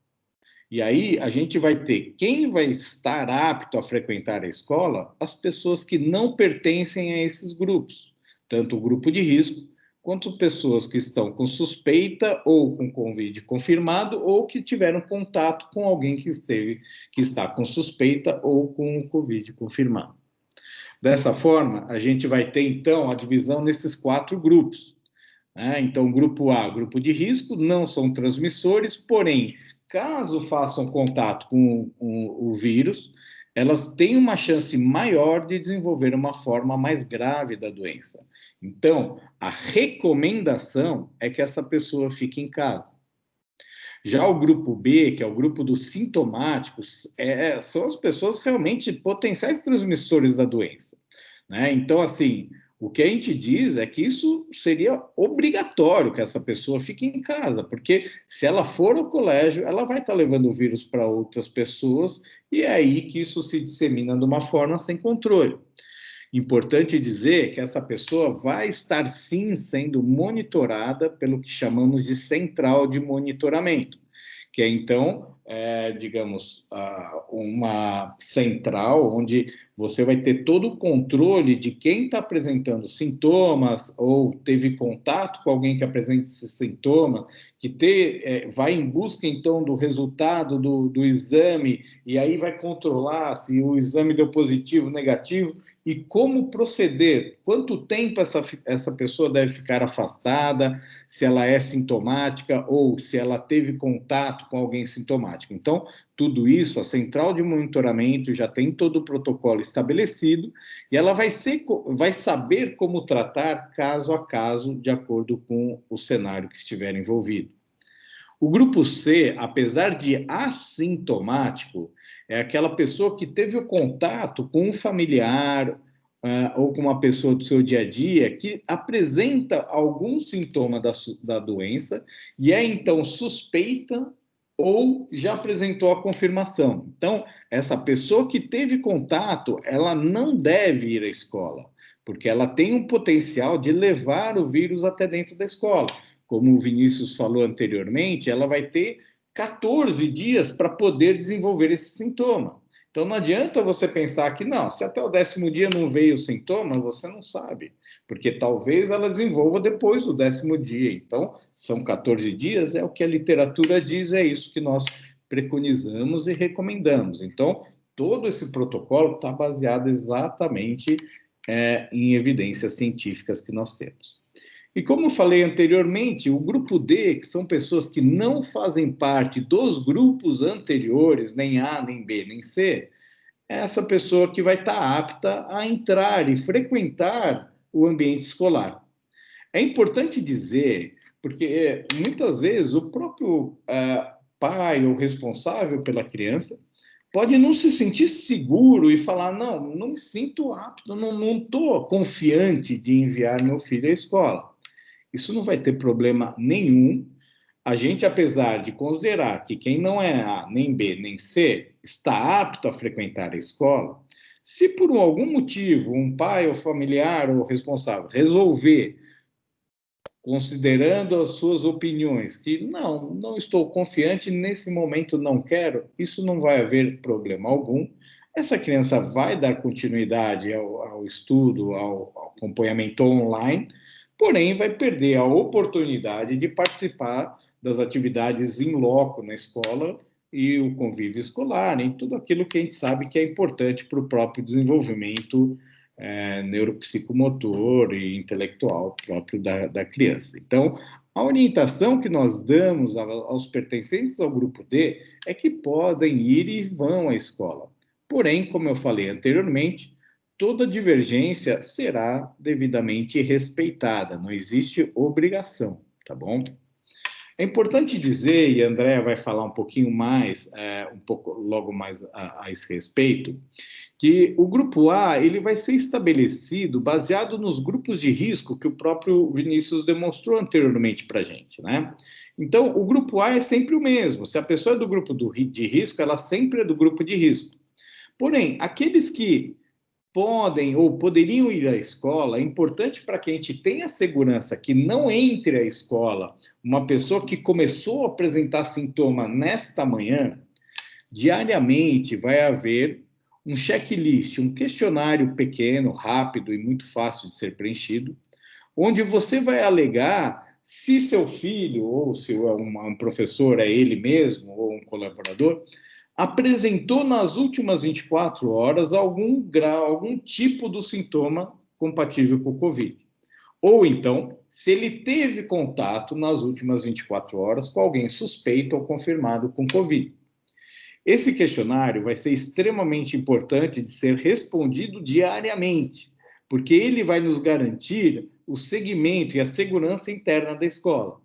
Speaker 3: E aí, a gente vai ter quem vai estar apto a frequentar a escola, as pessoas que não pertencem a esses grupos, tanto o grupo de risco, quanto pessoas que estão com suspeita ou com Covid confirmado ou que tiveram contato com alguém que está com suspeita ou com o Covid confirmado. Dessa forma, a gente vai ter, então, a divisão nesses 4 grupos. Né? Então, grupo A, grupo de risco, não são transmissores, porém, caso façam contato com o vírus, elas têm uma chance maior de desenvolver uma forma mais grave da doença. Então, a recomendação é que essa pessoa fique em casa. Já o grupo B, que é o grupo dos sintomáticos, são as pessoas realmente potenciais transmissores da doença. Né? Então, assim, O que a gente diz é que isso seria obrigatório que essa pessoa fique em casa, porque se ela for ao colégio, ela vai estar levando o vírus para outras pessoas e é aí que isso se dissemina de uma forma sem controle. Importante dizer que essa pessoa vai estar sim sendo monitorada pelo que chamamos de central de monitoramento, que é então, digamos, uma central onde você vai ter todo o controle de quem está apresentando sintomas ou teve contato com alguém que apresenta esse sintoma, que vai em busca, então, do resultado do exame, e aí vai controlar se o exame deu positivo ou negativo, e como proceder, quanto tempo essa pessoa deve ficar afastada, se ela é sintomática ou se ela teve contato com alguém sintomático. Então, tudo isso, a central de monitoramento já tem todo o protocolo estabelecido e ela vai saber como tratar caso a caso, de acordo com o cenário que estiver envolvido. O grupo C, apesar de assintomático, é aquela pessoa que teve o contato com um familiar ou com uma pessoa do seu dia a dia que apresenta algum sintoma da doença e é então suspeita ou já apresentou a confirmação. Então, essa pessoa que teve contato, ela não deve ir à escola, porque ela tem um potencial de levar o vírus até dentro da escola. Como o Vinícius falou anteriormente, ela vai ter 14 dias para poder desenvolver esse sintoma. Então, não adianta você pensar que, não, se até o 10º dia não veio o sintoma, você não sabe, porque talvez ela desenvolva depois do 10º dia. Então, são 14 dias, é o que a literatura diz, é isso que nós preconizamos e recomendamos. Então, todo esse protocolo está baseado exatamente em evidências científicas que nós temos. E como falei anteriormente, o grupo D, que são pessoas que não fazem parte dos grupos anteriores, nem A, nem B, nem C, é essa pessoa que vai estar apta a entrar e frequentar o ambiente escolar. É importante dizer, porque muitas vezes o próprio pai ou responsável pela criança pode não se sentir seguro e falar, não me sinto apto, não estou confiante de enviar meu filho à escola. Isso não vai ter problema nenhum. A gente, apesar de considerar que quem não é A, nem B, nem C, está apto a frequentar a escola, se por algum motivo um pai ou familiar ou responsável resolver, considerando as suas opiniões, que não estou confiante, nesse momento não quero, isso não vai haver problema algum. Essa criança vai dar continuidade ao estudo, ao acompanhamento online, porém vai perder a oportunidade de participar das atividades in loco na escola e o convívio escolar, e tudo aquilo que a gente sabe que é importante para o próprio desenvolvimento neuropsicomotor e intelectual próprio da criança. Então, a orientação que nós damos aos pertencentes ao grupo D é que podem ir e vão à escola. Porém, como eu falei anteriormente, toda divergência será devidamente respeitada, não existe obrigação, tá bom? É importante dizer, e a Andréa vai falar um pouquinho mais, logo mais a esse respeito, que o grupo A ele vai ser estabelecido baseado nos grupos de risco que o próprio Vinícius demonstrou anteriormente para a gente, né? Então, o grupo A é sempre o mesmo. Se a pessoa é do grupo de risco, ela sempre é do grupo de risco. Porém, aqueles que podem ou poderiam ir à escola, é importante para que a gente tenha segurança que não entre à escola uma pessoa que começou a apresentar sintoma nesta manhã, diariamente vai haver um checklist, um questionário pequeno, rápido e muito fácil de ser preenchido, onde você vai alegar se seu filho, ou se um professor é ele mesmo, ou um colaborador, apresentou nas últimas 24 horas algum grau, algum tipo do sintoma compatível com o Covid. Ou então, se ele teve contato nas últimas 24 horas com alguém suspeito ou confirmado com Covid. Esse questionário vai ser extremamente importante de ser respondido diariamente, porque ele vai nos garantir o segmento e a segurança interna da escola.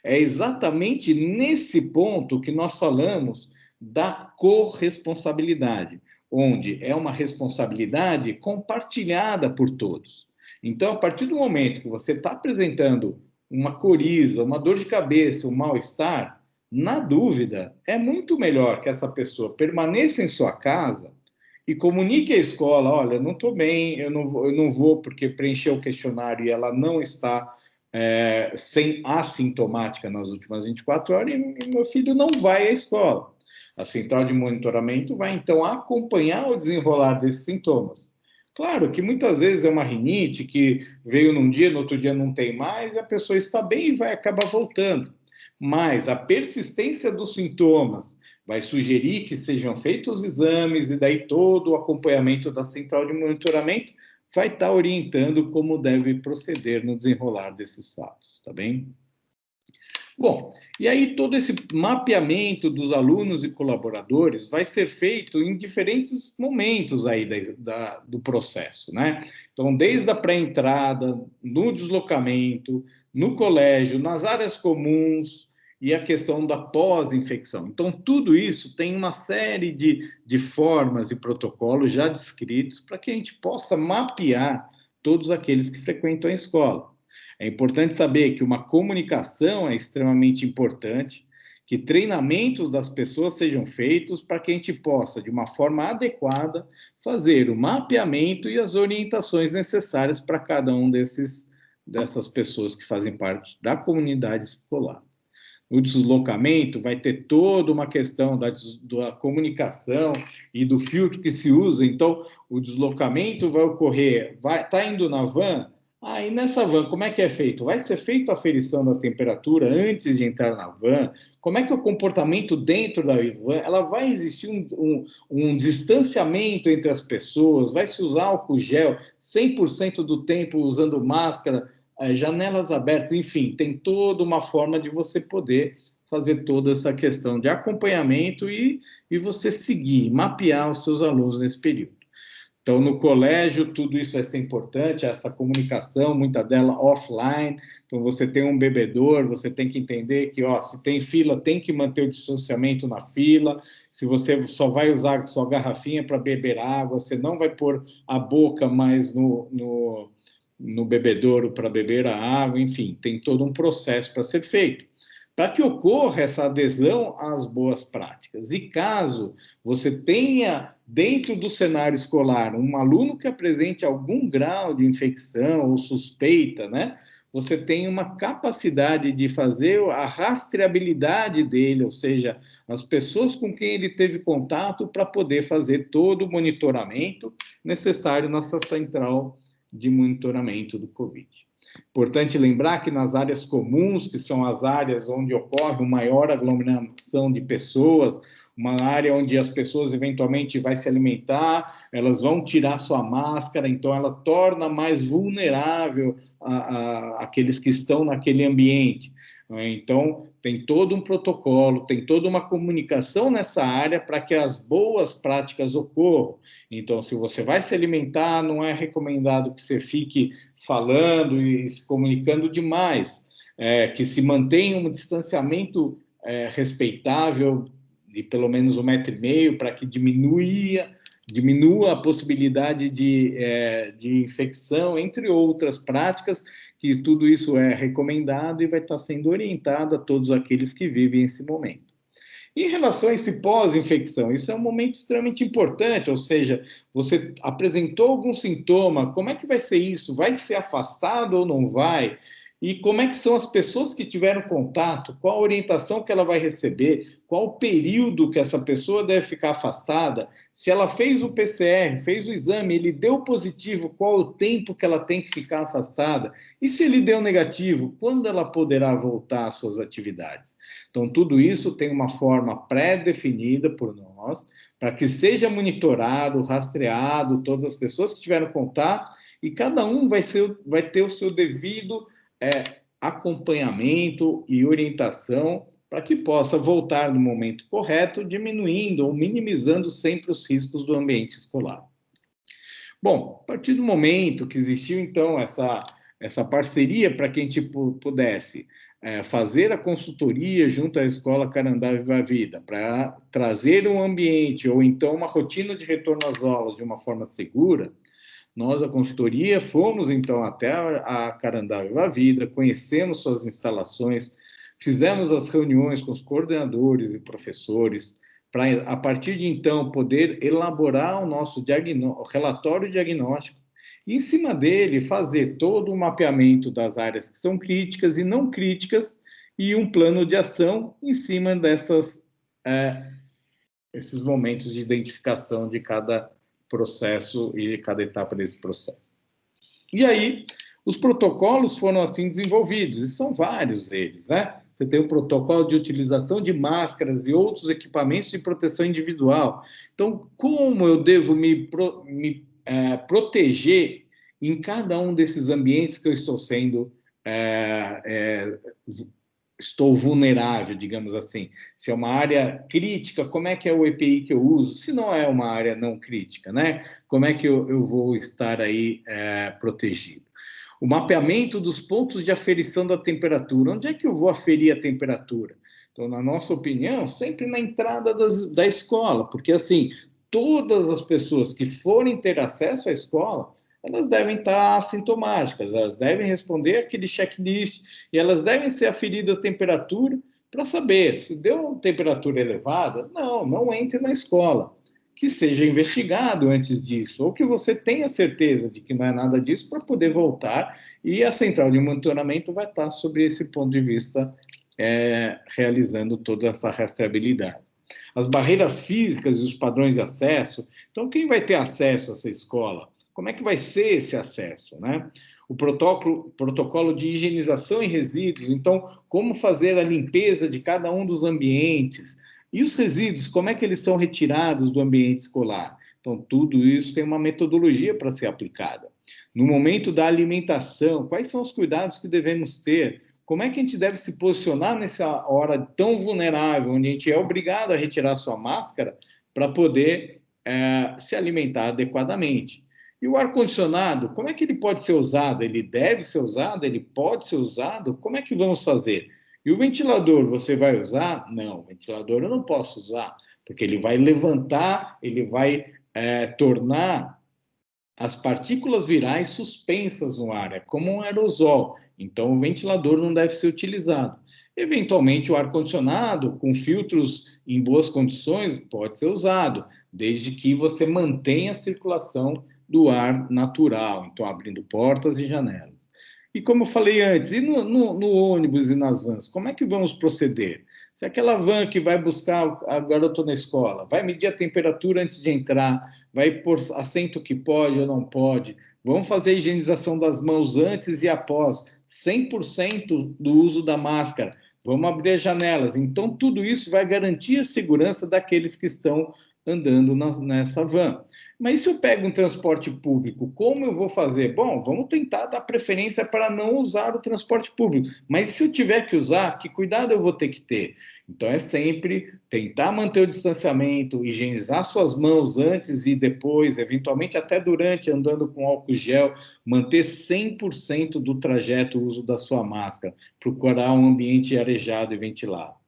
Speaker 3: É exatamente nesse ponto que nós falamos da corresponsabilidade, onde é uma responsabilidade compartilhada por todos. Então, a partir do momento que você está apresentando uma coriza, uma dor de cabeça, um mal-estar, na dúvida, é muito melhor que essa pessoa permaneça em sua casa e comunique à escola, olha, não estou bem, eu não vou porque preencheu o questionário e ela não está assintomática nas últimas 24 horas e meu filho não vai à escola. A central de monitoramento vai, então, acompanhar o desenrolar desses sintomas. Claro que muitas vezes é uma rinite que veio num dia, no outro dia não tem mais, e a pessoa está bem e vai acabar voltando. Mas a persistência dos sintomas vai sugerir que sejam feitos os exames e daí todo o acompanhamento da central de monitoramento vai estar orientando como deve proceder no desenrolar desses fatos, tá bem? Bom, e aí todo esse mapeamento dos alunos e colaboradores vai ser feito em diferentes momentos aí do processo, né? Então, desde a pré-entrada, no deslocamento, no colégio, nas áreas comuns e a questão da pós-infecção. Então, tudo isso tem uma série de formas e protocolos já descritos para que a gente possa mapear todos aqueles que frequentam a escola. É importante saber que uma comunicação é extremamente importante, que treinamentos das pessoas sejam feitos para que a gente possa, de uma forma adequada, fazer o mapeamento e as orientações necessárias para cada um dessas pessoas que fazem parte da comunidade escolar. O deslocamento vai ter toda uma questão da comunicação e do filtro que se usa. Então, o deslocamento vai ocorrer, está indo na van. E nessa van, como é que é feito? Vai ser feita a aferição da temperatura antes de entrar na van? Como é que é o comportamento dentro da van? Ela vai existir um distanciamento entre as pessoas? Vai se usar álcool gel 100% do tempo usando máscara, janelas abertas? Enfim, tem toda uma forma de você poder fazer toda essa questão de acompanhamento e você seguir, mapear os seus alunos nesse período. Então, no colégio, tudo isso vai ser importante, essa comunicação, muita dela offline. Então, você tem um bebedor, você tem que entender que, se tem fila, tem que manter o distanciamento na fila. Se você só vai usar sua garrafinha para beber água, você não vai pôr a boca mais no bebedouro para beber a água. Enfim, tem todo um processo para ser feito, para que ocorra essa adesão às boas práticas. E caso você tenha, dentro do cenário escolar, um aluno que apresente algum grau de infecção ou suspeita, né, você tem uma capacidade de fazer a rastreabilidade dele, ou seja, as pessoas com quem ele teve contato, para poder fazer todo o monitoramento necessário nessa central de monitoramento do Covid. Importante lembrar que nas áreas comuns, que são as áreas onde ocorre uma maior aglomeração de pessoas, uma área onde as pessoas eventualmente vão se alimentar, elas vão tirar sua máscara, então ela torna mais vulnerável aqueles que estão naquele ambiente. Então, tem todo um protocolo, tem toda uma comunicação nessa área para que as boas práticas ocorram. Então, se você vai se alimentar, não é recomendado que você fique falando e se comunicando demais, que se mantenha um distanciamento respeitável de pelo menos 1,5 metro, para que diminua a possibilidade de infecção, entre outras práticas, que tudo isso é recomendado e vai estar sendo orientado a todos aqueles que vivem esse momento. Em relação a esse pós-infecção, isso é um momento extremamente importante, ou seja, você apresentou algum sintoma, como é que vai ser isso? Vai ser afastado ou não vai? E como é que são as pessoas que tiveram contato? Qual a orientação que ela vai receber? Qual o período que essa pessoa deve ficar afastada? Se ela fez o PCR, fez o exame, ele deu positivo, qual o tempo que ela tem que ficar afastada? E se ele deu negativo, quando ela poderá voltar às suas atividades? Então, tudo isso tem uma forma pré-definida por nós, para que seja monitorado, rastreado, todas as pessoas que tiveram contato, e cada um vai ter o seu devido acompanhamento e orientação para que possa voltar no momento correto, diminuindo ou minimizando sempre os riscos do ambiente escolar. Bom, a partir do momento que existiu, então, essa parceria para que a gente pudesse fazer a consultoria junto à Escola Canindá Viva a Vida, para trazer um ambiente ou então uma rotina de retorno às aulas de uma forma segura, Nós, a consultoria, fomos, então, até a Carandá Viva Vida, conhecemos suas instalações, fizemos as reuniões com os coordenadores e professores, para, a partir de então, poder elaborar o nosso relatório diagnóstico, e, em cima dele, fazer todo o mapeamento das áreas que são críticas e não críticas, e um plano de ação em cima esses momentos de identificação de cada processo e de cada etapa desse processo. E aí, os protocolos foram assim desenvolvidos, e são vários deles, né? Você tem o protocolo de utilização de máscaras e outros equipamentos de proteção individual. Então, como eu devo me proteger em cada um desses ambientes que eu estou sendo estou vulnerável, digamos assim. Se é uma área crítica, como é que é o EPI que eu uso? Se não é uma área não crítica, né? Como é que eu vou estar aí protegido? O mapeamento dos pontos de aferição da temperatura. Onde é que eu vou aferir a temperatura? Então, na nossa opinião, sempre na entrada da escola, porque, assim, todas as pessoas que forem ter acesso à escola, elas devem estar assintomáticas, elas devem responder aquele checklist e elas devem ser aferidas a temperatura para saber se deu temperatura elevada, não entre na escola. Que seja investigado antes disso, ou que você tenha certeza de que não é nada disso para poder voltar, e a central de monitoramento vai estar sobre esse ponto de vista realizando toda essa rastreabilidade. As barreiras físicas e os padrões de acesso. Então, quem vai ter acesso a essa escola? Como é que vai ser esse acesso, né? O protocolo de higienização e resíduos, então, como fazer a limpeza de cada um dos ambientes. E os resíduos, como é que eles são retirados do ambiente escolar? Então, tudo isso tem uma metodologia para ser aplicada. No momento da alimentação, quais são os cuidados que devemos ter? Como é que a gente deve se posicionar nessa hora tão vulnerável, onde a gente é obrigado a retirar sua máscara para poder se alimentar adequadamente? E o ar-condicionado, como é que ele pode ser usado? Ele deve ser usado? Ele pode ser usado? Como é que vamos fazer? E o ventilador, você vai usar? Não, o ventilador eu não posso usar, porque ele vai levantar, ele vai tornar as partículas virais suspensas no ar, é como um aerosol. Então, o ventilador não deve ser utilizado. Eventualmente, o ar-condicionado, com filtros em boas condições, pode ser usado, desde que você mantenha a circulação do ar natural, então abrindo portas e janelas. E como eu falei antes, e no ônibus e nas vans, como é que vamos proceder? Se aquela van que vai buscar a garota na escola, vai medir a temperatura antes de entrar, vai pôr assento que pode ou não pode, vamos fazer a higienização das mãos antes e após, 100% do uso da máscara, vamos abrir as janelas. Então, tudo isso vai garantir a segurança daqueles que estão andando nessa van. Mas se eu pego um transporte público, como eu vou fazer? Bom, vamos tentar dar preferência para não usar o transporte público. Mas se eu tiver que usar, que cuidado eu vou ter que ter? Então, é sempre tentar manter o distanciamento, higienizar suas mãos antes e depois, eventualmente até durante, andando com álcool gel, manter 100% do trajeto o uso da sua máscara, procurar um ambiente arejado e ventilado.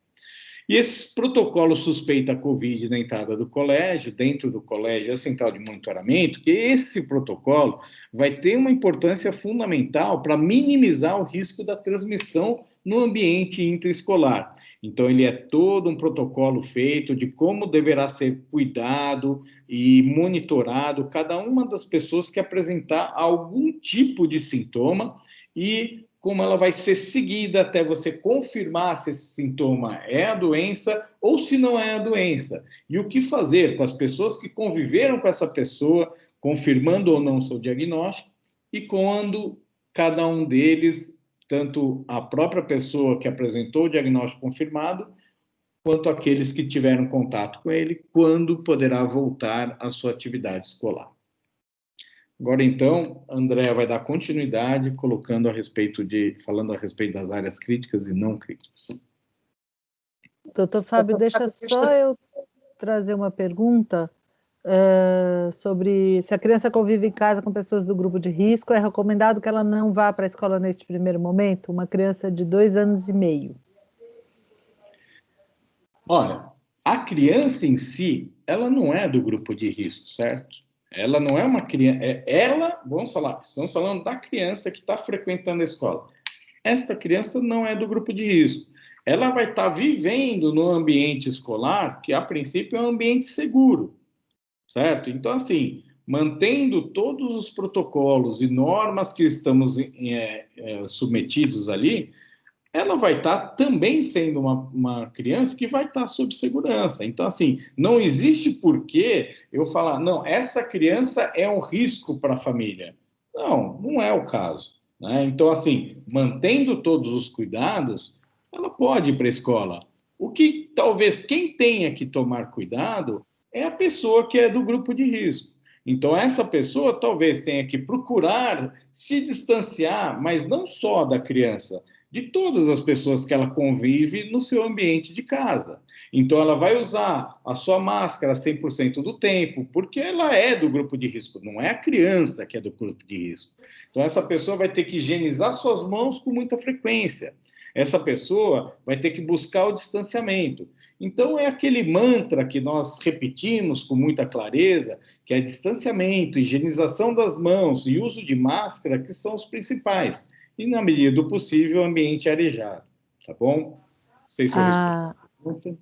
Speaker 3: E esse protocolo suspeita a Covid na entrada do colégio, dentro do colégio, a central de monitoramento, que esse protocolo vai ter uma importância fundamental para minimizar o risco da transmissão no ambiente intraescolar. Então, ele é todo um protocolo feito de como deverá ser cuidado e monitorado cada uma das pessoas que apresentar algum tipo de sintoma e como ela vai ser seguida até você confirmar se esse sintoma é a doença ou se não é a doença. E o que fazer com as pessoas que conviveram com essa pessoa, confirmando ou não seu diagnóstico, e quando cada um deles, tanto a própria pessoa que apresentou o diagnóstico confirmado, quanto aqueles que tiveram contato com ele, quando poderá voltar à sua atividade escolar. Agora, então, a Andréa vai dar continuidade, falando a respeito das áreas críticas e não críticas.
Speaker 2: Doutor Fábio, deixa só eu trazer uma pergunta sobre se a criança convive em casa com pessoas do grupo de risco, é recomendado que ela não vá para a escola neste primeiro momento? Uma criança de 2 anos e meio.
Speaker 3: Olha, a criança em si, ela não é do grupo de risco, certo? Ela não é uma criança, estamos falando da criança que está frequentando a escola. Esta criança não é do grupo de risco. Ela vai estar vivendo no ambiente escolar, que a princípio é um ambiente seguro, certo? Então, assim, mantendo todos os protocolos e normas que estamos submetidos ali, ela vai estar também sendo uma criança que vai estar sob segurança. Então, assim, não existe porquê eu falar, não, essa criança é um risco para a família. Não, não é o caso, né? Então, assim, mantendo todos os cuidados, ela pode ir para a escola. O que talvez quem tenha que tomar cuidado é a pessoa que é do grupo de risco. Então, essa pessoa talvez tenha que procurar se distanciar, mas não só da criança, de todas as pessoas que ela convive no seu ambiente de casa. Então, ela vai usar a sua máscara 100% do tempo, porque ela é do grupo de risco, não é a criança que é do grupo de risco. Então, essa pessoa vai ter que higienizar suas mãos com muita frequência. Essa pessoa vai ter que buscar o distanciamento. Então, é aquele mantra que nós repetimos com muita clareza, que é distanciamento, higienização das mãos e uso de máscara, que são os principais. E, na medida do possível, ambiente arejado, tá bom? Não sei se eu respondi.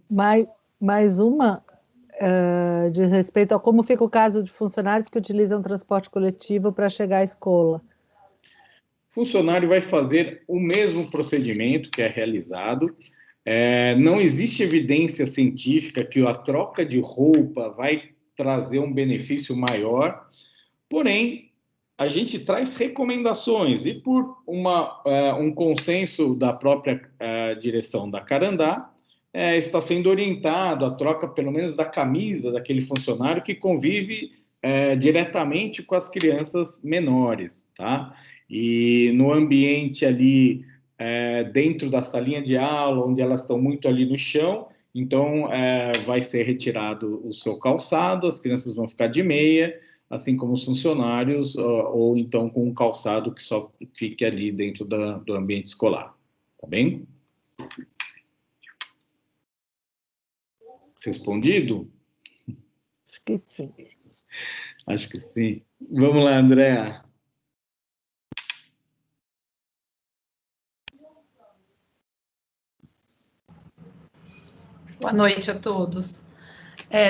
Speaker 2: Mais uma, de respeito a como fica o caso de funcionários que utilizam transporte coletivo para chegar à escola.
Speaker 3: O funcionário vai fazer o mesmo procedimento que é realizado. Não existe evidência científica que a troca de roupa vai trazer um benefício maior, porém, a gente traz recomendações, e por um consenso da própria direção da Carandá, está sendo orientado a troca, pelo menos, da camisa daquele funcionário que convive diretamente com as crianças menores, tá? E no ambiente ali, dentro da salinha de aula, onde elas estão muito ali no chão, então vai ser retirado o seu calçado, as crianças vão ficar de meia, assim como os funcionários, ou então com um calçado que só fique ali dentro do ambiente escolar. Tá bem? Respondido?
Speaker 2: Acho que sim.
Speaker 3: Acho que sim. Vamos lá, Andréa.
Speaker 8: Boa noite a todos.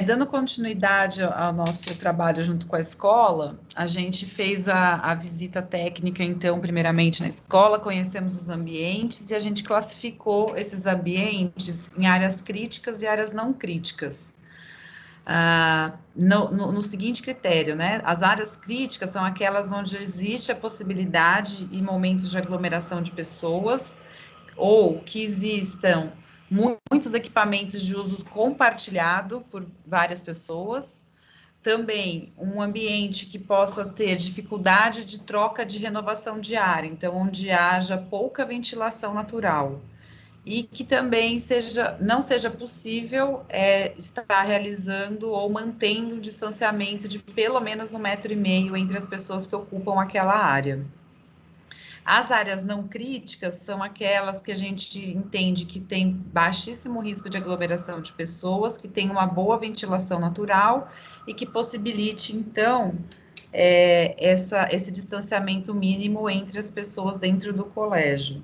Speaker 8: Dando continuidade ao nosso trabalho junto com a escola, a gente fez a visita técnica, então, primeiramente na escola, conhecemos os ambientes e a gente classificou esses ambientes em áreas críticas e áreas não críticas. No seguinte critério, né? As áreas críticas são aquelas onde existe a possibilidade e momentos de aglomeração de pessoas, ou que existam muitos equipamentos de uso compartilhado por várias pessoas. Também um ambiente que possa ter dificuldade de troca de renovação de ar, então onde haja pouca ventilação natural. E que também não seja possível estar realizando ou mantendo um distanciamento de pelo menos 1,5 m entre as pessoas que ocupam aquela área. As áreas não críticas são aquelas que a gente entende que tem baixíssimo risco de aglomeração de pessoas, que tem uma boa ventilação natural e que possibilite, então, esse distanciamento mínimo entre as pessoas dentro do colégio.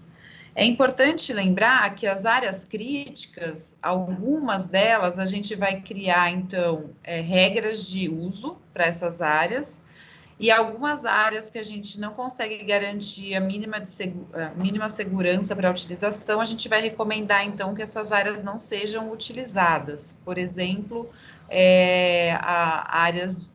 Speaker 8: É importante lembrar que as áreas críticas, algumas delas, a gente vai criar, então, regras de uso para essas áreas, e algumas áreas que a gente não consegue garantir a mínima segurança para a utilização, a gente vai recomendar, então, que essas áreas não sejam utilizadas. Por exemplo, áreas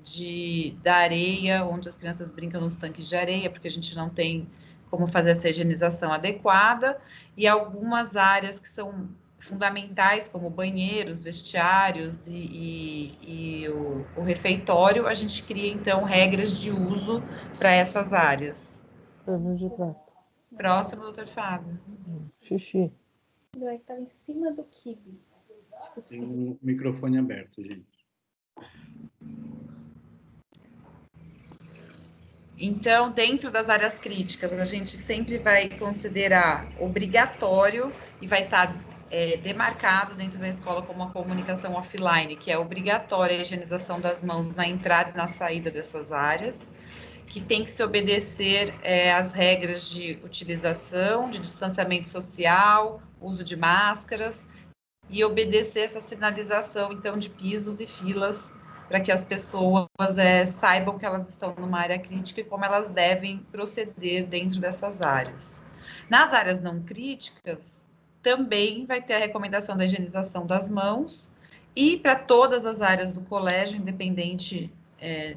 Speaker 8: da areia, onde as crianças brincam nos tanques de areia, porque a gente não tem como fazer essa higienização adequada, e algumas áreas que são fundamentais, como banheiros, vestiários e o refeitório, a gente cria, então, regras de uso para essas áreas.
Speaker 2: Pano de prato.
Speaker 8: Próximo, doutor Fábio.
Speaker 2: Xixi.
Speaker 10: Não é que estava em cima do quibe.
Speaker 3: Tem o microfone aberto, gente.
Speaker 8: Então, dentro das áreas críticas, a gente sempre vai considerar obrigatório e vai estar demarcado dentro da escola como uma comunicação offline, que é obrigatória a higienização das mãos na entrada e na saída dessas áreas, que tem que se obedecer às regras de utilização, de distanciamento social, uso de máscaras, e obedecer essa sinalização, então, de pisos e filas, para que as pessoas saibam que elas estão numa área crítica e como elas devem proceder dentro dessas áreas. Nas áreas não críticas, também vai ter a recomendação da higienização das mãos, e para todas as áreas do colégio, independente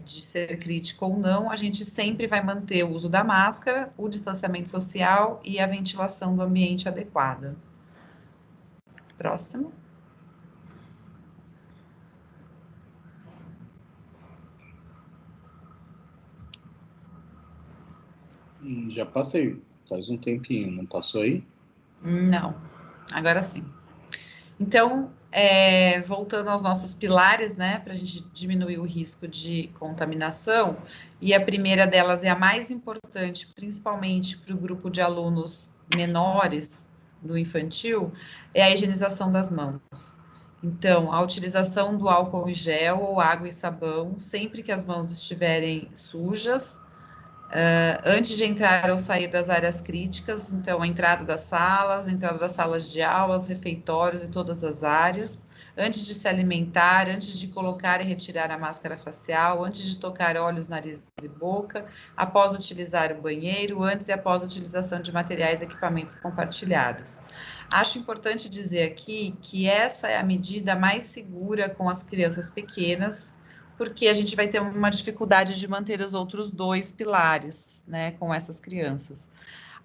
Speaker 8: de ser crítico ou não, a gente sempre vai manter o uso da máscara, o distanciamento social e a ventilação do ambiente adequada. Próximo.
Speaker 3: Já passei, faz um tempinho, não passou aí?
Speaker 8: Não, agora sim. Então, voltando aos nossos pilares, né, para a gente diminuir o risco de contaminação, e a primeira delas é a mais importante, principalmente para o grupo de alunos menores do infantil, é a higienização das mãos. Então, a utilização do álcool em gel ou água e sabão, sempre que as mãos estiverem sujas, antes de entrar ou sair das áreas críticas, então a entrada das salas de aulas, refeitórios e todas as áreas, antes de se alimentar, antes de colocar e retirar a máscara facial, antes de tocar olhos, nariz e boca, após utilizar o banheiro, antes e após a utilização de materiais e equipamentos compartilhados. Acho importante dizer aqui que essa é a medida mais segura com as crianças pequenas, porque a gente vai ter uma dificuldade de manter os outros dois pilares, né, com essas crianças.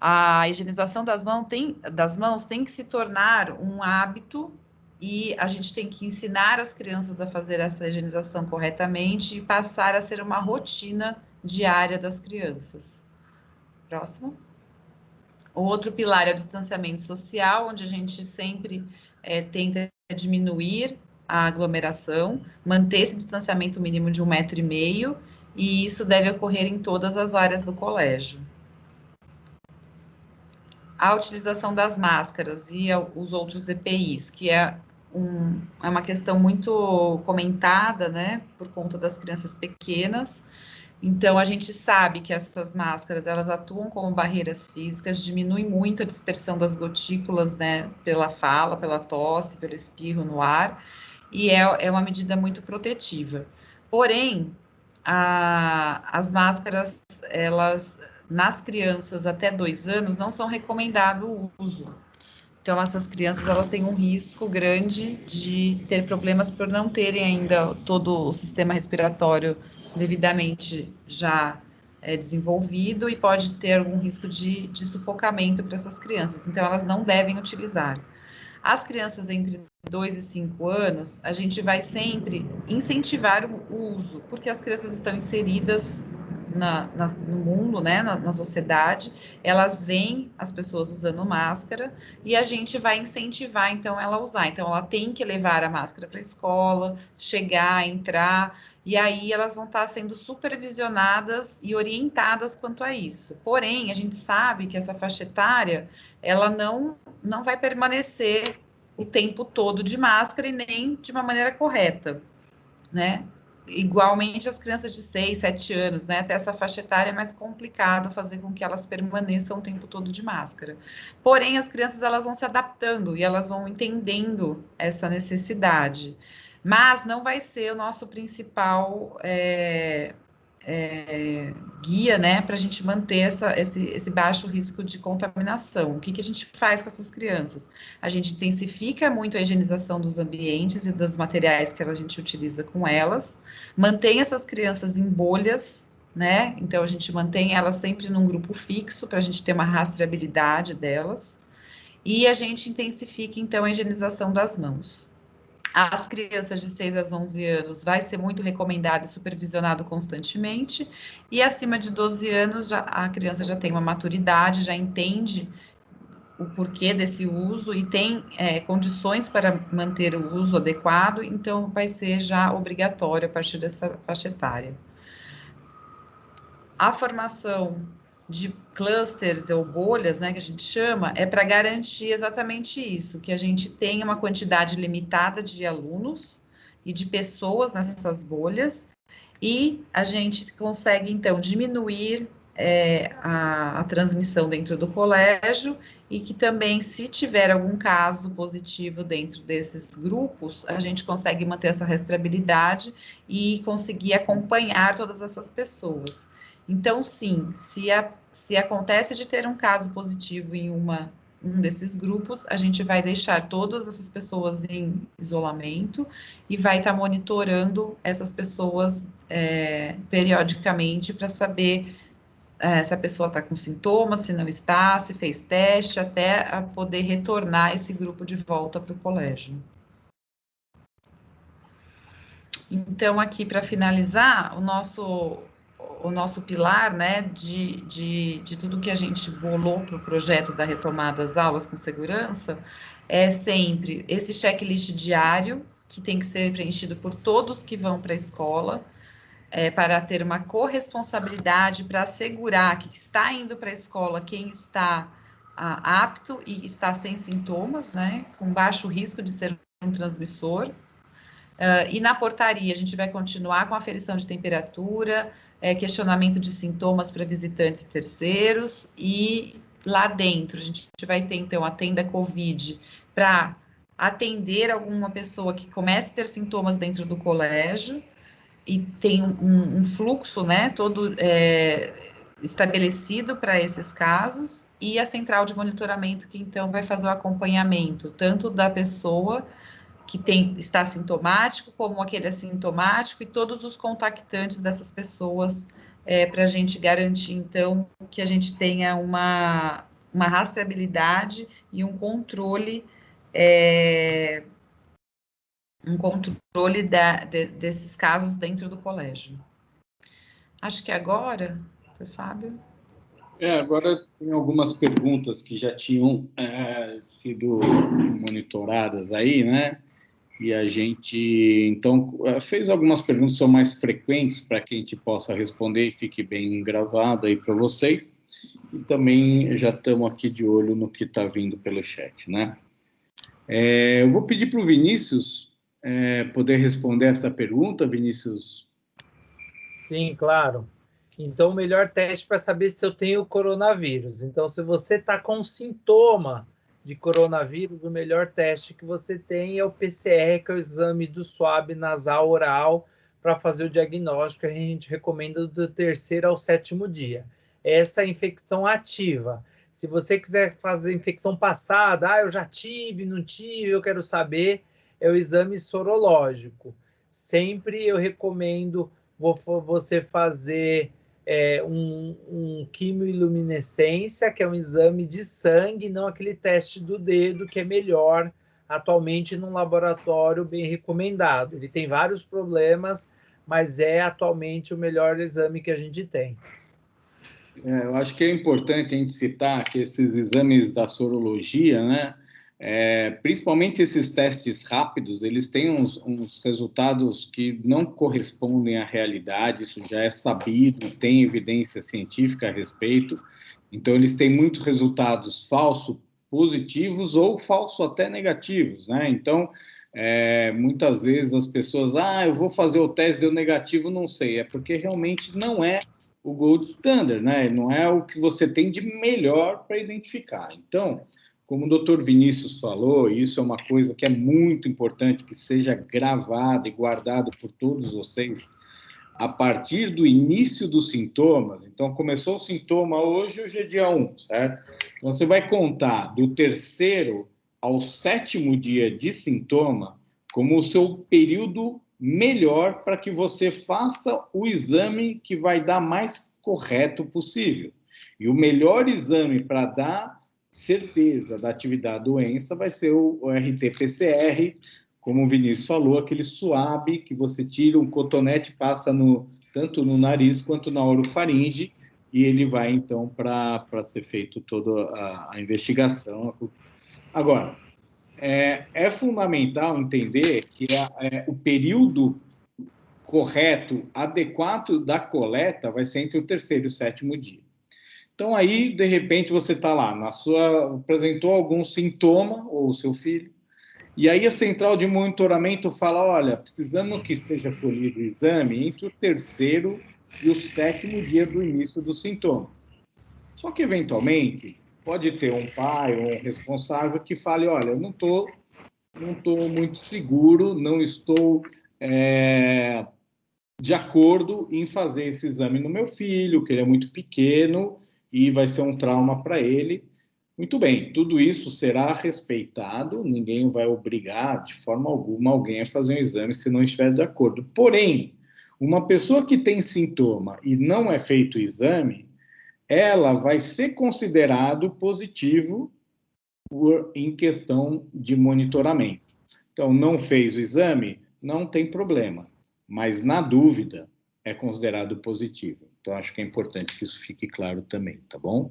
Speaker 8: A higienização das mãos tem que se tornar um hábito e a gente tem que ensinar as crianças a fazer essa higienização corretamente e passar a ser uma rotina diária das crianças. Próximo. O outro pilar é o distanciamento social, onde a gente sempre tenta diminuir a aglomeração, manter esse distanciamento mínimo de 1,5 m, e isso deve ocorrer em todas as áreas do colégio. A utilização das máscaras e os outros EPIs, que é uma questão muito comentada, né, por conta das crianças pequenas. Então, a gente sabe que essas máscaras, elas atuam como barreiras físicas, diminuem muito a dispersão das gotículas, né, pela fala, pela tosse, pelo espirro no ar, e é uma medida muito protetiva. Porém, as máscaras, elas, nas crianças até 2 anos, não são recomendado o uso. Então, essas crianças, elas têm um risco grande de ter problemas por não terem ainda todo o sistema respiratório devidamente já desenvolvido e pode ter algum risco de sufocamento para essas crianças. Então, elas não devem utilizar. As crianças entre 2 e 5 anos, a gente vai sempre incentivar o uso, porque as crianças estão inseridas no mundo, né, na sociedade, elas veem as pessoas usando máscara e a gente vai incentivar, então, ela a usar. Então, ela tem que levar a máscara para a escola, chegar, entrar, e aí elas vão estar sendo supervisionadas e orientadas quanto a isso. Porém, a gente sabe que essa faixa etária, ela não vai permanecer o tempo todo de máscara e nem de uma maneira correta, né? Igualmente as crianças de 6, 7 anos, né? Até essa faixa etária é mais complicado fazer com que elas permaneçam o tempo todo de máscara. Porém, as crianças, elas vão se adaptando e elas vão entendendo essa necessidade. Mas não vai ser o nosso principal guia, né, para a gente manter esse baixo risco de contaminação. O que a gente faz com essas crianças? A gente intensifica muito a higienização dos ambientes e dos materiais que a gente utiliza com elas, mantém essas crianças em bolhas, né, então a gente mantém elas sempre num grupo fixo, para a gente ter uma rastreabilidade delas, e a gente intensifica, então, a higienização das mãos. As crianças de 6 a 11 anos vai ser muito recomendado e supervisionado constantemente, e acima de 12 anos a criança já tem uma maturidade, já entende o porquê desse uso e tem condições para manter o uso adequado, então vai ser já obrigatório a partir dessa faixa etária. A formação de clusters ou bolhas, né, que a gente chama, é para garantir exatamente isso, que a gente tenha uma quantidade limitada de alunos e de pessoas nessas bolhas, e a gente consegue, então, diminuir a transmissão dentro do colégio, e que também, se tiver algum caso positivo dentro desses grupos, a gente consegue manter essa rastreabilidade e conseguir acompanhar todas essas pessoas. Então, sim, se acontece de ter um caso positivo em um desses grupos, a gente vai deixar todas essas pessoas em isolamento e vai estar monitorando essas pessoas periodicamente para saber se a pessoa está com sintomas, se não está, se fez teste, até a poder retornar esse grupo de volta para o colégio. Então, aqui, para finalizar, o nosso pilar, né, de tudo que a gente bolou para o projeto da retomada das aulas com segurança, é sempre esse checklist diário, que tem que ser preenchido por todos que vão para a escola, para ter uma corresponsabilidade, para assegurar que está indo para a escola quem está apto e está sem sintomas, né, com baixo risco de ser um transmissor. E na portaria, a gente vai continuar com a aferição de temperatura, questionamento de sintomas para visitantes e terceiros, e lá dentro, a gente vai ter, então, a tenda COVID para atender alguma pessoa que comece a ter sintomas dentro do colégio, e tem um fluxo, né, todo estabelecido para esses casos, e a central de monitoramento que, então, vai fazer o acompanhamento, tanto da pessoa que está sintomático, como aquele assintomático, e todos os contactantes dessas pessoas, para a gente garantir, então, que a gente tenha uma rastreabilidade e um controle desses casos dentro do colégio. Acho que agora, Fábio.
Speaker 3: Agora tem algumas perguntas que já tinham sido monitoradas aí, né? E a gente, então, fez algumas perguntas que são mais frequentes para que a gente possa responder e fique bem gravado aí para vocês. E também já estamos aqui de olho no que está vindo pelo chat, né? Eu vou pedir para o Vinícius poder responder essa pergunta, Vinícius.
Speaker 9: Sim, claro. Então, o melhor teste para saber se eu tenho coronavírus. Então, se você está com sintoma de coronavírus, o melhor teste que você tem é o PCR, que é o exame do swab nasal oral, para fazer o diagnóstico. A gente recomenda do 3º ao 7º dia. Essa é a infecção ativa. Se você quiser fazer infecção passada, eu já tive, não tive, eu quero saber, é o exame sorológico. Sempre eu recomendo você fazer um quimioiluminescência, que é um exame de sangue, não aquele teste do dedo, que é melhor atualmente num laboratório bem recomendado. Ele tem vários problemas, mas é atualmente o melhor exame que a gente tem.
Speaker 3: Eu acho que é importante a gente citar que esses exames da sorologia, né, principalmente esses testes rápidos, eles têm uns resultados que não correspondem à realidade, isso já é sabido, tem evidência científica a respeito, então eles têm muitos resultados falsos positivos ou falsos até negativos, né? Então, muitas vezes as pessoas, eu vou fazer o teste, deu negativo, não sei, é porque realmente não é o gold standard, né? Não é o que você tem de melhor para identificar. Então, como o Dr. Vinícius falou, isso é uma coisa que é muito importante que seja gravado e guardado por todos vocês a partir do início dos sintomas. Então, começou o sintoma hoje é dia 1, certo? Então, você vai contar do 3º ao 7º dia de sintoma como o seu período melhor para que você faça o exame que vai dar mais correto possível. E o melhor exame para dar certeza da atividade da doença vai ser o RT-PCR, como o Vinícius falou, aquele swab que você tira um cotonete, passa tanto no nariz quanto na orofaringe, e ele vai, então, para ser feito toda a investigação. Agora, é fundamental entender que o período correto, adequado da coleta vai ser entre o 3º e o 7º dia. Então, aí, de repente, você está lá, apresentou algum sintoma, ou o seu filho, e aí a central de monitoramento fala, olha, precisamos que seja colhido o exame entre o 3º e o 7º dia do início dos sintomas. Só que, eventualmente, pode ter um pai ou um responsável que fale, olha, eu não estou muito seguro, não estou de acordo em fazer esse exame no meu filho, que ele é muito pequeno e vai ser um trauma para ele. Muito bem, tudo isso será respeitado, ninguém vai obrigar de forma alguma alguém a fazer um exame se não estiver de acordo. Porém, uma pessoa que tem sintoma e não é feito o exame, ela vai ser considerado positivo em questão de monitoramento. Então, não fez o exame, não tem problema, mas na dúvida é considerado positivo. Então, acho que é importante que isso fique claro também, tá bom?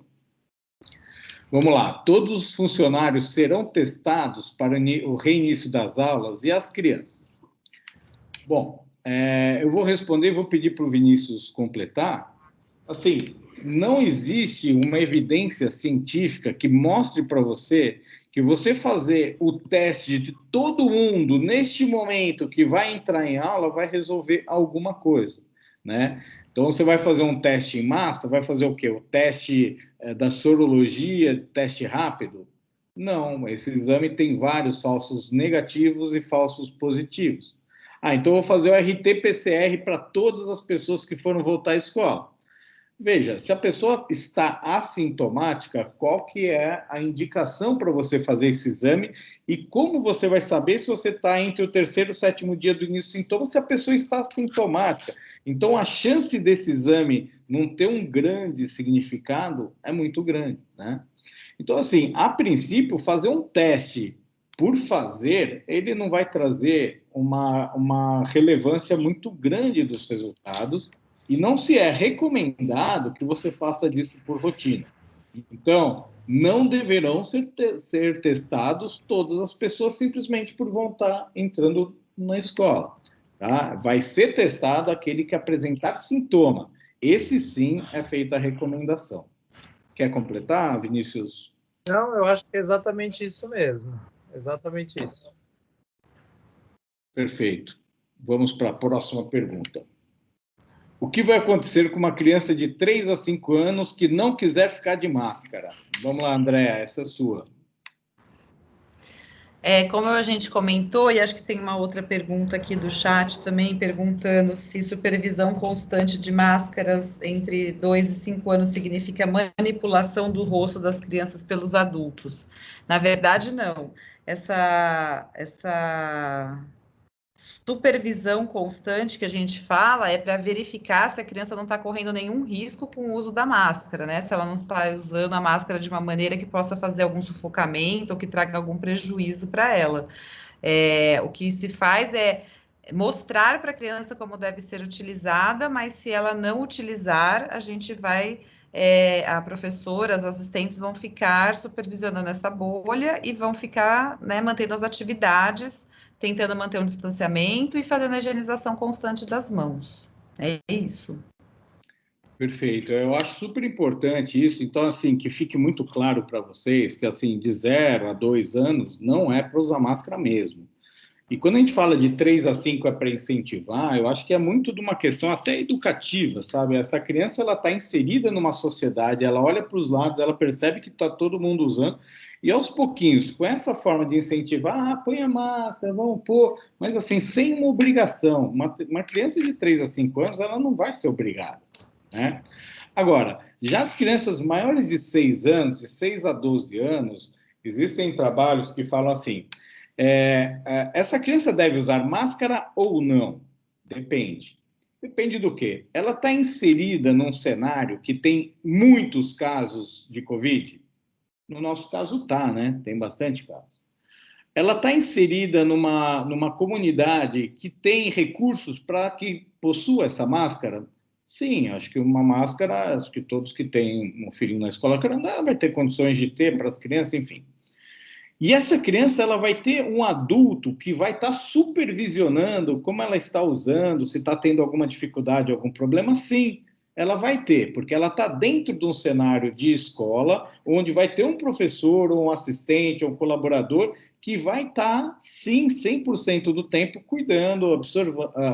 Speaker 3: Vamos lá, todos os funcionários serão testados para o reinício das aulas e as crianças. Bom, eu vou responder, vou pedir para o Vinícius completar. Assim, não existe uma evidência científica que mostre para você que você fazer o teste de todo mundo neste momento que vai entrar em aula vai resolver alguma coisa, né? Então, você vai fazer um teste em massa, vai fazer o quê? O teste da sorologia, teste rápido? Não, esse exame tem vários falsos negativos e falsos positivos. Então eu vou fazer o RT-PCR para todas as pessoas que foram voltar à escola. Veja, se a pessoa está assintomática, qual que é a indicação para você fazer esse exame e como você vai saber se você está entre o 3º e o 7º dia do início dos sintomas, se a pessoa está assintomática. Então, a chance desse exame não ter um grande significado é muito grande, né? Então, assim, a princípio, fazer um teste por fazer, ele não vai trazer uma relevância muito grande dos resultados, e não se é recomendado que você faça disso por rotina. Então, não deverão ser testados todas as pessoas simplesmente por vão estar entrando na escola. Tá? Vai ser testado aquele que apresentar sintoma. Esse sim é feita a recomendação. Quer completar, Vinícius?
Speaker 9: Não, eu acho que é exatamente isso mesmo. Exatamente isso.
Speaker 3: Perfeito. Vamos para a próxima pergunta. O que vai acontecer com uma criança de 3 a 5 anos que não quiser ficar de máscara? Vamos lá, Andréa, essa é sua.
Speaker 8: Como a gente comentou, e acho que tem uma outra pergunta aqui do chat também, perguntando se supervisão constante de máscaras entre 2 e 5 anos significa manipulação do rosto das crianças pelos adultos. Na verdade, não. Essa supervisão constante que a gente fala é para verificar se a criança não está correndo nenhum risco com o uso da máscara, né? Se ela não está usando a máscara de uma maneira que possa fazer algum sufocamento ou que traga algum prejuízo para ela. O que se faz é mostrar para a criança como deve ser utilizada, mas se ela não utilizar, a gente vai... a professora, as assistentes vão ficar supervisionando essa bolha e vão ficar, né, mantendo as atividades, tentando manter um distanciamento e fazendo a higienização constante das mãos. É isso.
Speaker 3: Perfeito. Eu acho super importante isso. Então, assim, que fique muito claro para vocês que, assim, de 0 a 2 anos não é para usar máscara mesmo. E quando a gente fala de 3 a 5 é para incentivar, eu acho que é muito de uma questão até educativa, sabe? Essa criança, ela está inserida numa sociedade, ela olha para os lados, ela percebe que está todo mundo usando, e aos pouquinhos, com essa forma de incentivar, põe a máscara, vamos pôr, mas assim, sem uma obrigação. Uma criança de 3 a 5 anos, ela não vai ser obrigada, né? Agora, já as crianças maiores de 6 anos, de 6 a 12 anos, existem trabalhos que falam assim, essa criança deve usar máscara ou não? Depende. Depende do quê? Ela está inserida num cenário que tem muitos casos de Covid? No nosso caso está, né? Tem bastante casos. Ela está inserida numa comunidade que tem recursos para que possua essa máscara? Sim, acho que uma máscara, acho que todos que têm um filho na escola vai ter condições de ter para as crianças, enfim. E essa criança, ela vai ter um adulto que vai estar supervisionando como ela está usando, se está tendo alguma dificuldade, algum problema, sim. ela vai ter, porque ela está dentro de um cenário de escola, onde vai ter um professor, ou um assistente, ou um colaborador, que vai estar, sim, 100% do tempo cuidando,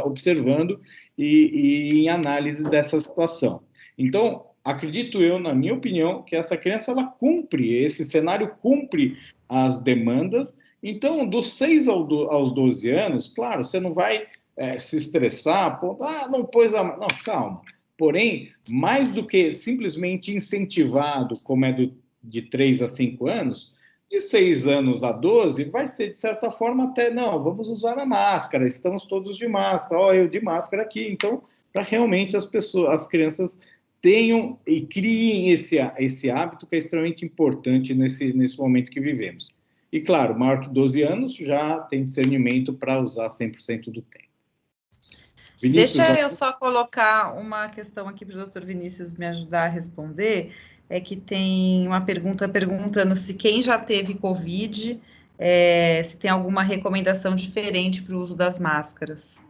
Speaker 3: observando e em análise dessa situação. Então, acredito eu, na minha opinião, que essa criança, ela cumpre, esse cenário cumpre as demandas. Então, dos 6 aos 12 anos, claro, você não vai se estressar, não pôs a... Não, calma. Porém, mais do que simplesmente incentivado, como é de 3 a 5 anos, de 6 anos a 12, vai ser, de certa forma, até, não, vamos usar a máscara, estamos todos de máscara, eu de máscara aqui. Então, para realmente as crianças tenham e criem esse hábito que é extremamente importante nesse momento que vivemos. E, claro, maior que 12 anos já tem discernimento para usar 100% do tempo. Vinícius,
Speaker 8: deixa eu só colocar uma questão aqui para o doutor Vinícius me ajudar a responder, é que tem uma pergunta perguntando se quem já teve Covid, se tem alguma recomendação diferente para o uso das máscaras.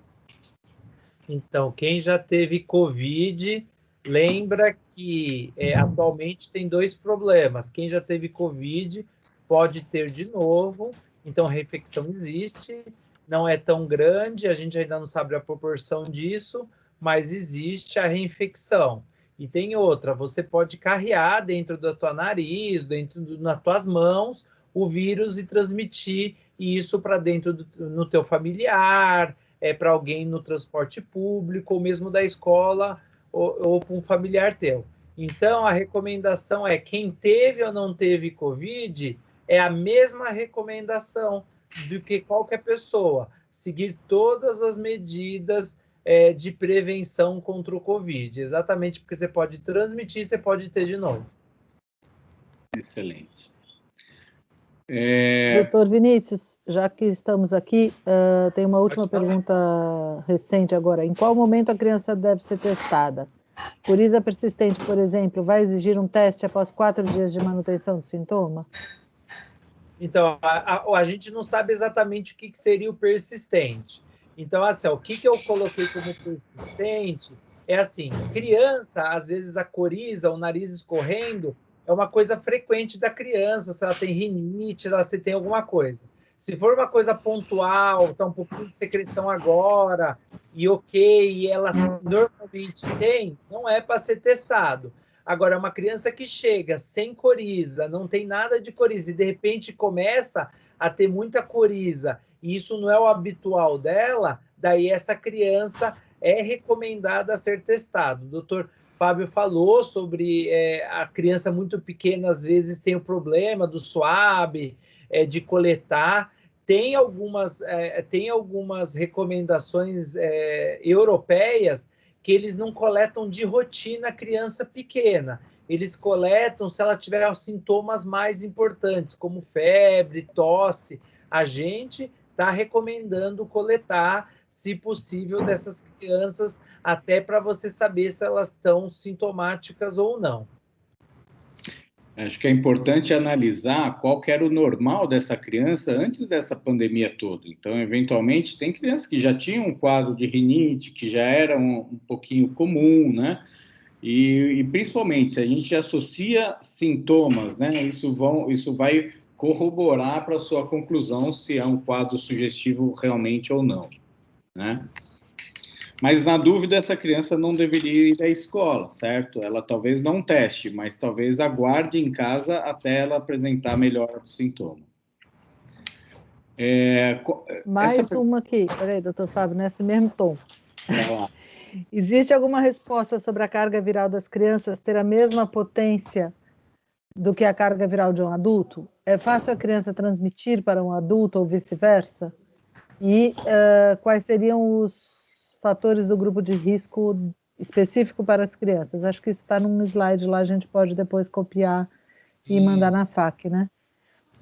Speaker 9: Então, quem já teve Covid, lembra que atualmente tem 2 problemas. Quem já teve Covid pode ter de novo, então a reinfecção existe, não é tão grande, a gente ainda não sabe a proporção disso, mas existe a reinfecção. E tem outra, você pode carrear dentro do teu nariz, nas tuas mãos, o vírus e transmitir isso para dentro no teu familiar, para alguém no transporte público, ou mesmo da escola, ou para um familiar teu. Então, a recomendação é, quem teve ou não teve Covid, é a mesma recomendação do que qualquer pessoa, seguir todas as medidas de prevenção contra o Covid, exatamente porque você pode transmitir, você pode ter de novo.
Speaker 3: Excelente.
Speaker 2: Doutor Vinícius, já que estamos aqui, tem uma última pergunta recente agora. Em qual momento a criança deve ser testada? Coriza persistente, por exemplo, vai exigir um teste após 4 dias de manutenção do sintoma?
Speaker 9: Então, a gente não sabe exatamente o que seria o persistente. Então, assim, o que eu coloquei como persistente é assim, criança, às vezes a coriza, o nariz escorrendo, é uma coisa frequente da criança, se ela tem rinite, se tem alguma coisa. Se for uma coisa pontual, tá um pouquinho de secreção agora, e ok, e ela normalmente tem, não é para ser testado. Agora, uma criança que chega sem coriza, não tem nada de coriza, e de repente começa a ter muita coriza, e isso não é o habitual dela, daí essa criança é recomendada a ser testada. O doutor Fábio falou sobre a criança muito pequena, às vezes tem o problema do swab, de coletar. Tem algumas recomendações europeias que eles não coletam de rotina a criança pequena. Eles coletam se ela tiver sintomas mais importantes, como febre, tosse. A gente está recomendando coletar, se possível, dessas crianças, até para você saber se elas estão sintomáticas ou não.
Speaker 3: Acho que é importante analisar qual que era o normal dessa criança antes dessa pandemia toda. Então, eventualmente, tem crianças que já tinham um quadro de rinite, que já era um pouquinho comum, né? E principalmente, se a gente associa sintomas, né? Isso vai corroborar para a sua conclusão se é um quadro sugestivo realmente ou não, né? Mas, na dúvida, essa criança não deveria ir à escola, certo? Ela talvez não teste, mas talvez aguarde em casa até ela apresentar melhora do sintoma.
Speaker 2: Mais uma aqui. Peraí, doutor Fábio, nesse mesmo tom. Existe alguma resposta sobre a carga viral das crianças ter a mesma potência do que a carga viral de um adulto? É fácil a criança transmitir para um adulto ou vice-versa? E quais seriam os fatores do grupo de risco específico para as crianças? Acho que isso está num slide lá, a gente pode depois copiar e mandar na FAQ, né?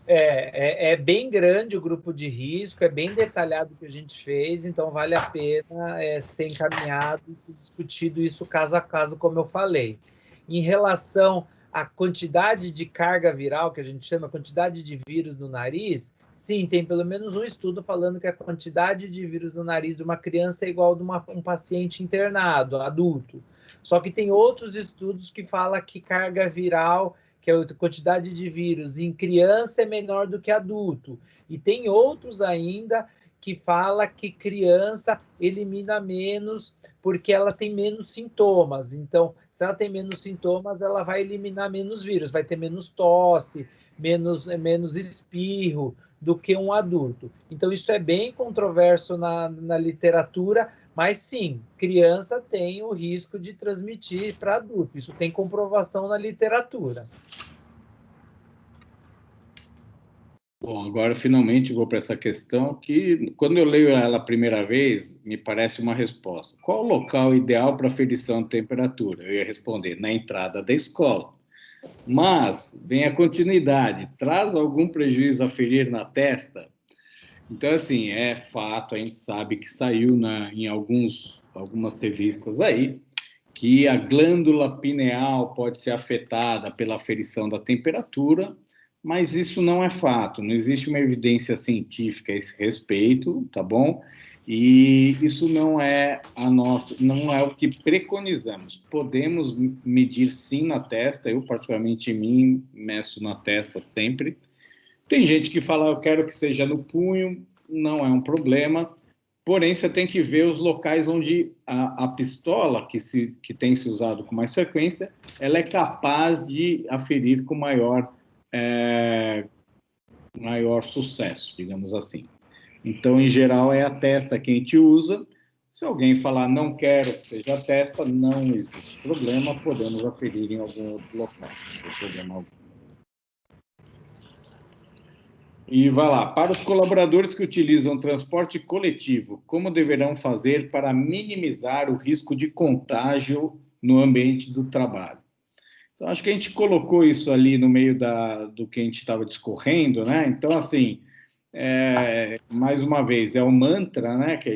Speaker 9: É bem grande o grupo de risco, é bem detalhado o que a gente fez, então vale a pena ser encaminhado e ser discutido isso caso a caso, como eu falei. Em relação à quantidade de carga viral, que a gente chama quantidade de vírus no nariz, sim, tem pelo menos um estudo falando que a quantidade de vírus no nariz de uma criança é igual a de um paciente internado, adulto. Só que tem outros estudos que falam que carga viral, que a quantidade de vírus em criança é menor do que adulto. E tem outros ainda que fala que criança elimina menos porque ela tem menos sintomas. Então, se ela tem menos sintomas, ela vai eliminar menos vírus, vai ter menos tosse, menos espirro do que um adulto. Então, isso é bem controverso na literatura, mas sim, criança tem o risco de transmitir para adulto. Isso tem comprovação na literatura.
Speaker 3: Bom, agora finalmente vou para essa questão que, quando eu leio ela a primeira vez, me parece uma resposta. Qual o local ideal para aferição de temperatura? Eu ia responder, na entrada da escola. Mas, vem a continuidade, traz algum prejuízo a ferir na testa? Então, assim, é fato, a gente sabe que saiu em algumas revistas aí, que a glândula pineal pode ser afetada pela aferição da temperatura, mas isso não é fato, não existe uma evidência científica a esse respeito, tá bom? E isso não é o que preconizamos. Podemos medir sim na testa, eu particularmente em mim meço na testa sempre. Tem gente que fala, eu quero que seja no punho, não é um problema, porém você tem que ver os locais onde a pistola, que tem se usado com mais frequência, ela é capaz de aferir com maior sucesso, digamos assim. Então, em geral, é a testa que a gente usa. Se alguém falar, não quero que seja a testa, não existe problema, podemos aferir em algum outro local, sem problema algum. E vai lá, para os colaboradores que utilizam transporte coletivo, como deverão fazer para minimizar o risco de contágio no ambiente do trabalho? Então, acho que a gente colocou isso ali no meio do que a gente estava discorrendo, né? Então, assim, mais uma vez, é o mantra, né, que a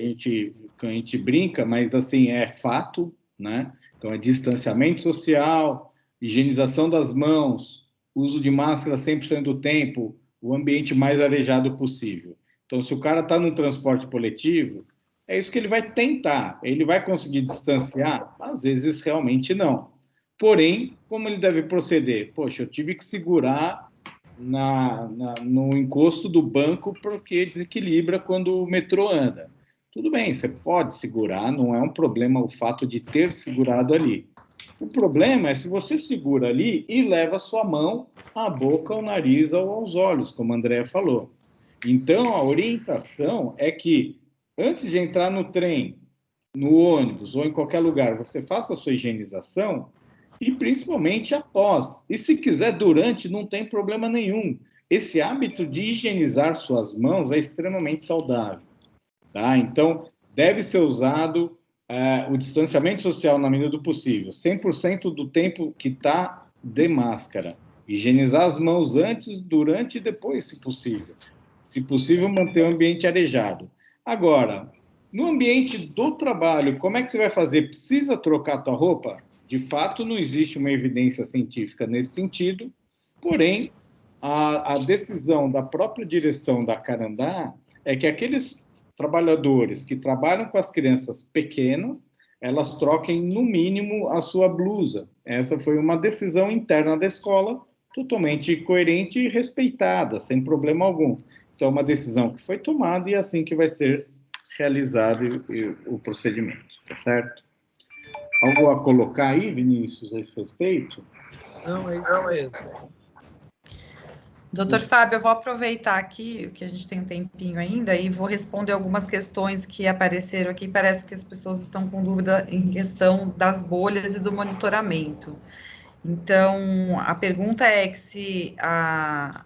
Speaker 3: gente brinca, mas, assim, é fato, né? Então, é distanciamento social, higienização das mãos, uso de máscara 100% do tempo, o ambiente mais arejado possível. Então, se o cara está num transporte coletivo, é isso que ele vai tentar. Ele vai conseguir distanciar? Às vezes, realmente não. Porém, como ele deve proceder? Poxa, eu tive que segurar no encosto do banco porque desequilibra quando o metrô anda. Tudo bem, você pode segurar, não é um problema o fato de ter segurado ali. O problema é se você segura ali e leva a sua mão à boca, ao nariz ou aos olhos, como a Andrea falou. Então, a orientação é que, antes de entrar no trem, no ônibus ou em qualquer lugar, você faça a sua higienização e, principalmente, após. E, se quiser, durante, não tem problema nenhum. Esse hábito de higienizar suas mãos é extremamente saudável. Tá? Então, deve ser usado o distanciamento social na medida do possível, 100% do tempo que está de máscara. Higienizar as mãos antes, durante e depois, se possível. Se possível, manter o ambiente arejado. Agora, no ambiente do trabalho, como é que você vai fazer? Precisa trocar a tua roupa? De fato, não existe uma evidência científica nesse sentido, porém, a decisão da própria direção da Carandá é que aqueles trabalhadores que trabalham com as crianças pequenas, elas troquem, no mínimo, a sua blusa. Essa foi uma decisão interna da escola, totalmente coerente e respeitada, sem problema algum. Então, é uma decisão que foi tomada e é assim que vai ser realizado o procedimento, tá certo? Algo a colocar aí, Vinícius, a esse respeito?
Speaker 9: Não, é isso mesmo.
Speaker 8: Doutor Fábio, eu vou aproveitar aqui, que a gente tem um tempinho ainda, e vou responder algumas questões que apareceram aqui. Parece que as pessoas estão com dúvida em questão das bolhas e do monitoramento. Então, a pergunta é que se a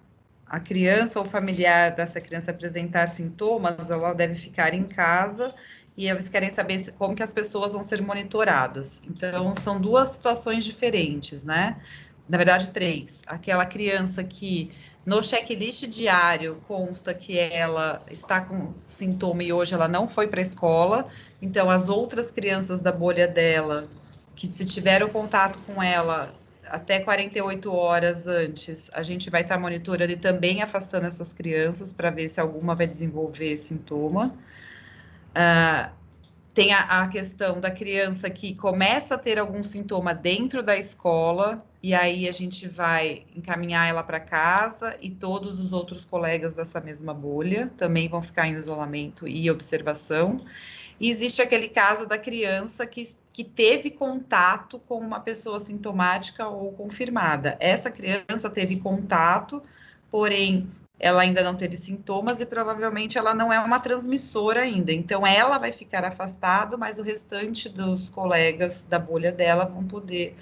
Speaker 8: criança ou familiar dessa criança apresentar sintomas, ela deve ficar em casa, e eles querem saber como que as pessoas vão ser monitoradas. Então, são duas situações diferentes, né? Na verdade, 3. Aquela criança que no checklist diário consta que ela está com sintoma e hoje ela não foi para a escola, então as outras crianças da bolha dela, que se tiveram contato com ela até 48 horas antes, a gente vai estar monitorando e também afastando essas crianças para ver se alguma vai desenvolver sintoma. Tem a questão da criança que começa a ter algum sintoma dentro da escola, e aí a gente vai encaminhar ela para casa, e todos os outros colegas dessa mesma bolha também vão ficar em isolamento e observação. E existe aquele caso da criança que teve contato com uma pessoa sintomática ou confirmada. Essa criança teve contato, porém ela ainda não teve sintomas e provavelmente ela não é uma transmissora ainda. Então, ela vai ficar afastada, mas o restante dos colegas da bolha dela vão poder,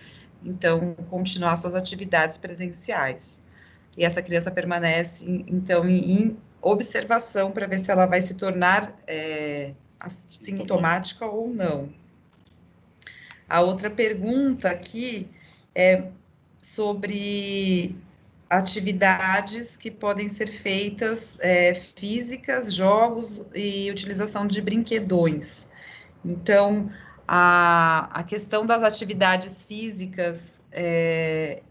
Speaker 8: então, continuar suas atividades presenciais. E essa criança permanece, então, em observação para ver se ela vai se tornar sintomática ou não. A outra pergunta aqui é sobre atividades que podem ser feitas físicas, jogos e utilização de brinquedões. Então, a questão das atividades físicas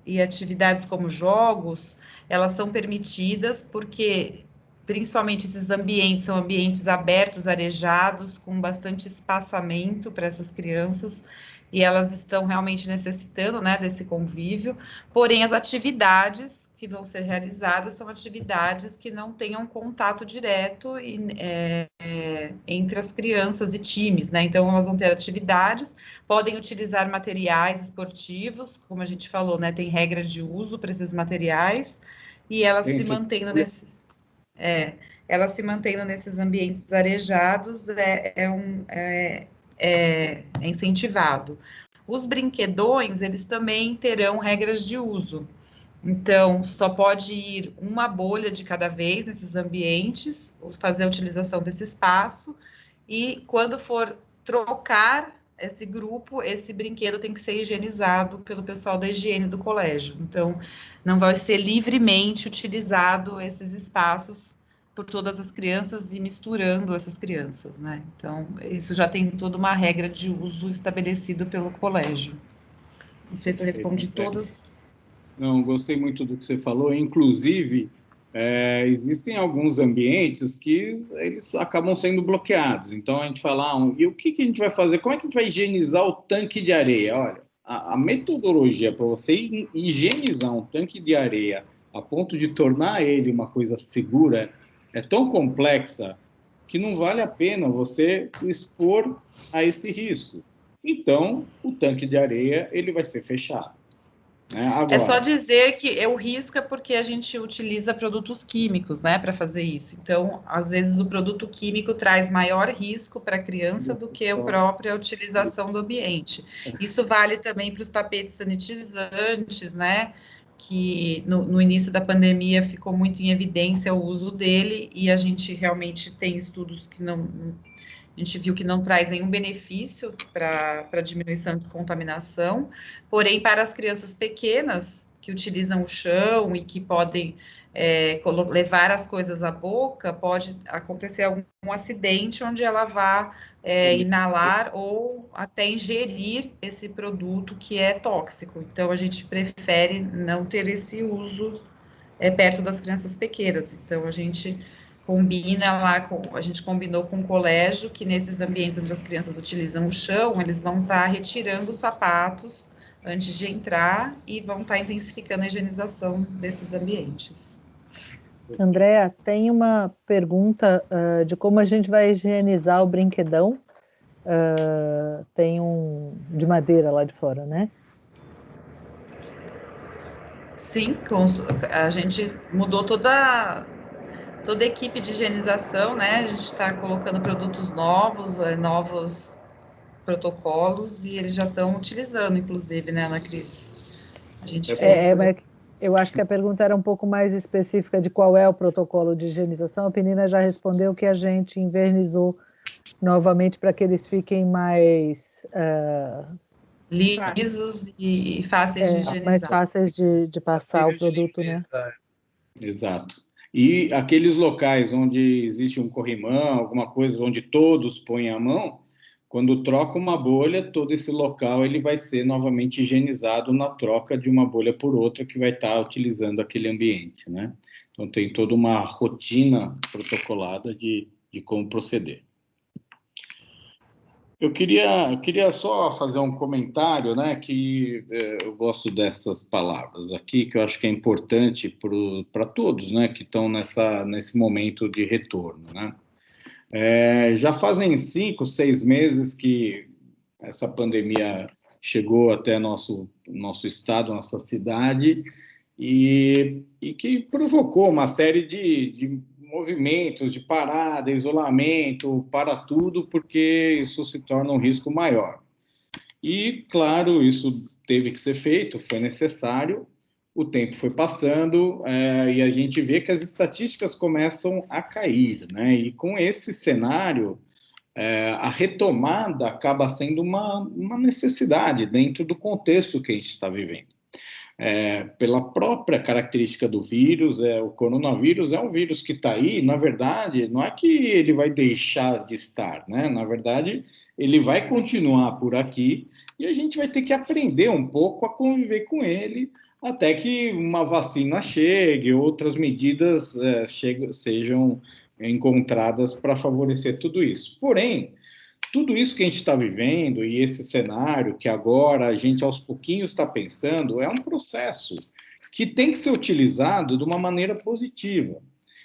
Speaker 8: e atividades como jogos, elas são permitidas porque, principalmente, esses ambientes são ambientes abertos, arejados, com bastante espaçamento para essas crianças, e elas estão realmente necessitando, né, desse convívio, porém as atividades que vão ser realizadas são atividades que não tenham contato direto entre as crianças e times, né, então elas vão ter atividades, podem utilizar materiais esportivos, como a gente falou, né, tem regra de uso para esses materiais, e elas se mantendo nesses ambientes arejados é incentivado. Os brinquedões, eles também terão regras de uso. Então, só pode ir uma bolha de cada vez nesses ambientes, fazer a utilização desse espaço, e quando for trocar esse grupo, esse brinquedo tem que ser higienizado pelo pessoal da higiene do colégio. Então, não vai ser livremente utilizado esses espaços por todas as crianças e misturando essas crianças, né? Então, isso já tem toda uma regra de uso estabelecido pelo colégio. Não sei se eu respondi todas.
Speaker 3: Não, gostei muito do que você falou. Inclusive, existem alguns ambientes que eles acabam sendo bloqueados. Então, a gente fala, e o que a gente vai fazer? Como é que a gente vai higienizar o tanque de areia? Olha, a metodologia para você higienizar um tanque de areia a ponto de tornar ele uma coisa segura é tão complexa que não vale a pena você expor a esse risco. Então, o tanque de areia ele vai ser fechado. Agora,
Speaker 8: é só dizer que o risco é porque a gente utiliza produtos químicos, né, para fazer isso. Então, às vezes, o produto químico traz maior risco para a criança do que a própria utilização do ambiente. Isso vale também para os tapetes sanitizantes, né, que no início da pandemia ficou muito em evidência o uso dele, e a gente realmente tem estudos que a gente viu que não traz nenhum benefício para a diminuição de contaminação, porém, para as crianças pequenas, que utilizam o chão e que podem levar as coisas à boca, pode acontecer algum acidente onde ela vá inalar ou até ingerir esse produto que é tóxico. Então, a gente prefere não ter esse uso perto das crianças pequenas. Então, a gente combinou com o colégio que nesses ambientes onde as crianças utilizam o chão, eles vão estar retirando os sapatos antes de entrar e vão estar intensificando a higienização desses ambientes.
Speaker 2: Andréa, tem uma pergunta de como a gente vai higienizar o brinquedão. Tem um de madeira lá de fora, né?
Speaker 8: Sim, a gente mudou toda a equipe de higienização, né? A gente está colocando produtos novos protocolos, e eles já estão utilizando, inclusive, né, Ana Cris? A gente fez...
Speaker 2: Eu acho que a pergunta era um pouco mais específica de qual é o protocolo de higienização. A Penina já respondeu que a gente invernizou novamente para que eles fiquem mais...
Speaker 8: lisos e fáceis de higienizar.
Speaker 2: Mais fáceis de passar o produto, né?
Speaker 3: Exato. E aqueles locais onde existe um corrimão, alguma coisa onde todos põem a mão, quando troca uma bolha, todo esse local ele vai ser novamente higienizado na troca de uma bolha por outra que vai estar utilizando aquele ambiente, né? Então, tem toda uma rotina protocolada de como proceder. Eu queria só fazer um comentário, né, que eu gosto dessas palavras aqui, que eu acho que é importante para todos, né, que estão nesse momento de retorno, né. Já fazem 5, 6 meses que essa pandemia chegou até nosso estado, nossa cidade, e que provocou uma série de movimentos, de parada, isolamento, para tudo, porque isso se torna um risco maior. E, claro, isso teve que ser feito, foi necessário, o tempo foi passando, e a gente vê que as estatísticas começam a cair, né? E com esse cenário, a retomada acaba sendo uma necessidade dentro do contexto que a gente está vivendo. Pela própria característica do vírus, o coronavírus é um vírus que está aí, na verdade, não é que ele vai deixar de estar, né? Na verdade, ele vai continuar por aqui e a gente vai ter que aprender um pouco a conviver com ele até que uma vacina chegue, outras medidas sejam encontradas para favorecer tudo isso. Porém, tudo isso que a gente está vivendo e esse cenário que agora a gente aos pouquinhos está pensando é um processo que tem que ser utilizado de uma maneira positiva.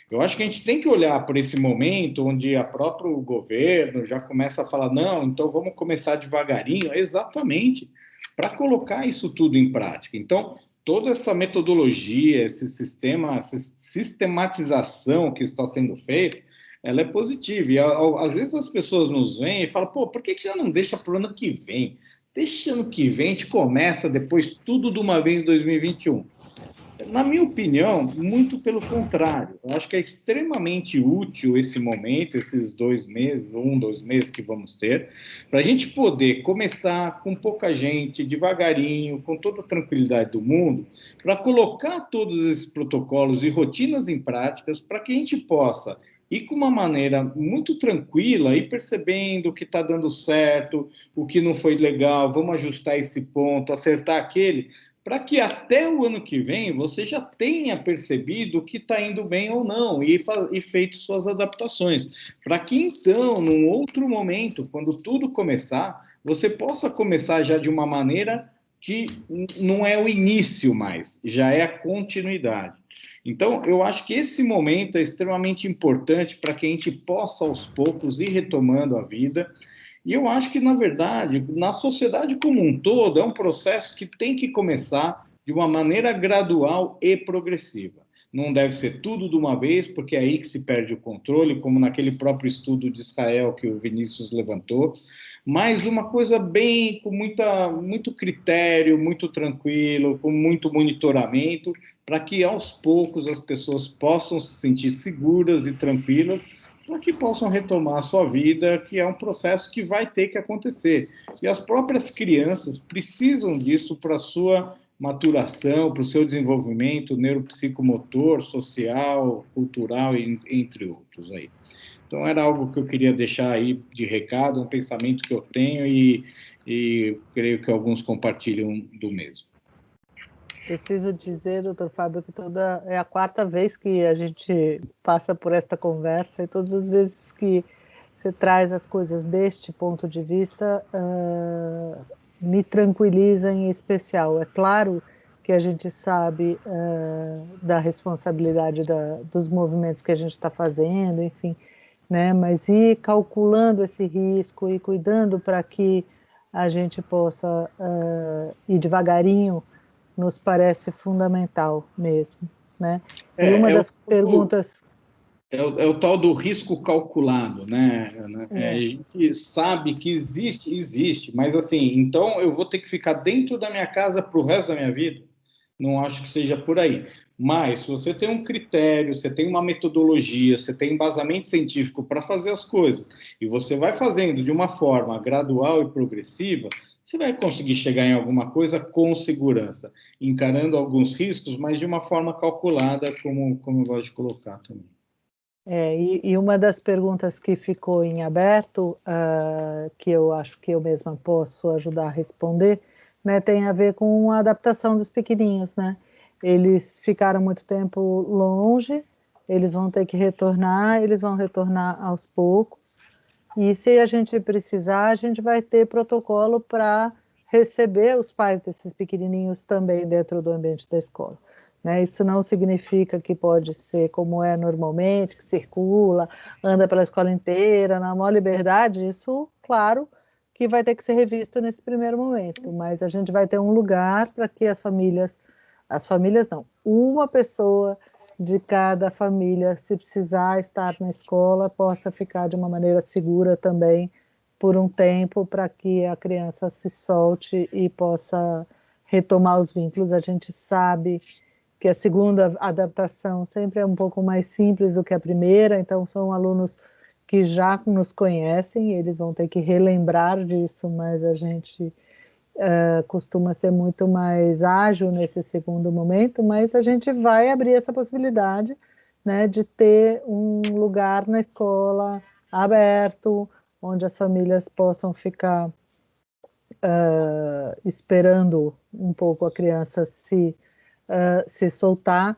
Speaker 3: Eu acho que a gente tem que olhar por esse momento onde o próprio governo já começa a falar, não, então vamos começar devagarinho, exatamente, para colocar isso tudo em prática. Então, toda essa metodologia, esse sistema, essa sistematização que está sendo feita, ela é positiva. E às vezes as pessoas nos veem e falam, pô, por que já não deixa para o ano que vem? Deixa ano que vem, a gente começa depois tudo de uma vez em 2021. Na minha opinião, muito pelo contrário. Eu acho que é extremamente útil esse momento, esses 2 meses, 2 meses que vamos ter, para a gente poder começar com pouca gente, devagarinho, com toda a tranquilidade do mundo, para colocar todos esses protocolos e rotinas em práticas, para que a gente possa ir com uma maneira muito tranquila, ir percebendo o que está dando certo, o que não foi legal, vamos ajustar esse ponto, acertar aquele, para que até o ano que vem você já tenha percebido o que está indo bem ou não e feito suas adaptações, para que então, num outro momento, quando tudo começar, você possa começar já de uma maneira que não é o início mais, já é a continuidade. Então, eu acho que esse momento é extremamente importante para que a gente possa, aos poucos, ir retomando a vida. E eu acho que, na verdade, na sociedade como um todo, é um processo que tem que começar de uma maneira gradual e progressiva. Não deve ser tudo de uma vez, porque é aí que se perde o controle, como naquele próprio estudo de Israel que o Vinícius levantou, mas uma coisa bem, com muito critério, muito tranquilo, com muito monitoramento, para que aos poucos as pessoas possam se sentir seguras e tranquilas, para que possam retomar a sua vida, que é um processo que vai ter que acontecer. E as próprias crianças precisam disso para a sua maturação, para o seu desenvolvimento neuropsicomotor, social, cultural, entre outros aí. Então, era algo que eu queria deixar aí de recado, um pensamento que eu tenho e creio que alguns compartilham do mesmo.
Speaker 2: Preciso dizer, doutor Fábio, que é a 4ª vez que a gente passa por esta conversa e todas as vezes que você traz as coisas deste ponto de vista, me tranquiliza em especial. É claro que a gente sabe da responsabilidade dos movimentos que a gente está fazendo, enfim, né? Mas ir calculando esse risco e cuidando para que a gente possa ir devagarinho nos parece fundamental mesmo, né? E uma das perguntas...
Speaker 3: É o tal do risco calculado, né? A gente sabe que existe, mas assim, então eu vou ter que ficar dentro da minha casa para o resto da minha vida? Não acho que seja por aí. Mas, se você tem um critério, você tem uma metodologia, você tem embasamento científico para fazer as coisas, e você vai fazendo de uma forma gradual e progressiva, você vai conseguir chegar em alguma coisa com segurança, encarando alguns riscos, mas de uma forma calculada, como eu gosto de colocar também.
Speaker 2: E uma das perguntas que ficou em aberto, que eu acho que eu mesma posso ajudar a responder, né, tem a ver com a adaptação dos pequenininhos, né? Eles ficaram muito tempo longe, eles vão ter que retornar, eles vão retornar aos poucos, E se a gente precisar, a gente vai ter protocolo para receber os pais desses pequenininhos também dentro do ambiente da escola. Né? Isso não significa que pode ser como é normalmente, que circula, anda pela escola inteira, na maior liberdade. Isso, claro, que vai ter que ser revisto nesse primeiro momento, mas a gente vai ter um lugar para que as famílias não, uma pessoa de cada família, se precisar estar na escola, possa ficar de uma maneira segura também por um tempo, para que a criança se solte e possa retomar os vínculos. A gente sabe que a segunda adaptação sempre é um pouco mais simples do que a primeira, então são alunos que já nos conhecem, eles vão ter que relembrar disso, mas a gente costuma ser muito mais ágil nesse segundo momento, mas a gente vai abrir essa possibilidade, né, de ter um lugar na escola aberto, onde as famílias possam ficar esperando um pouco a criança se soltar,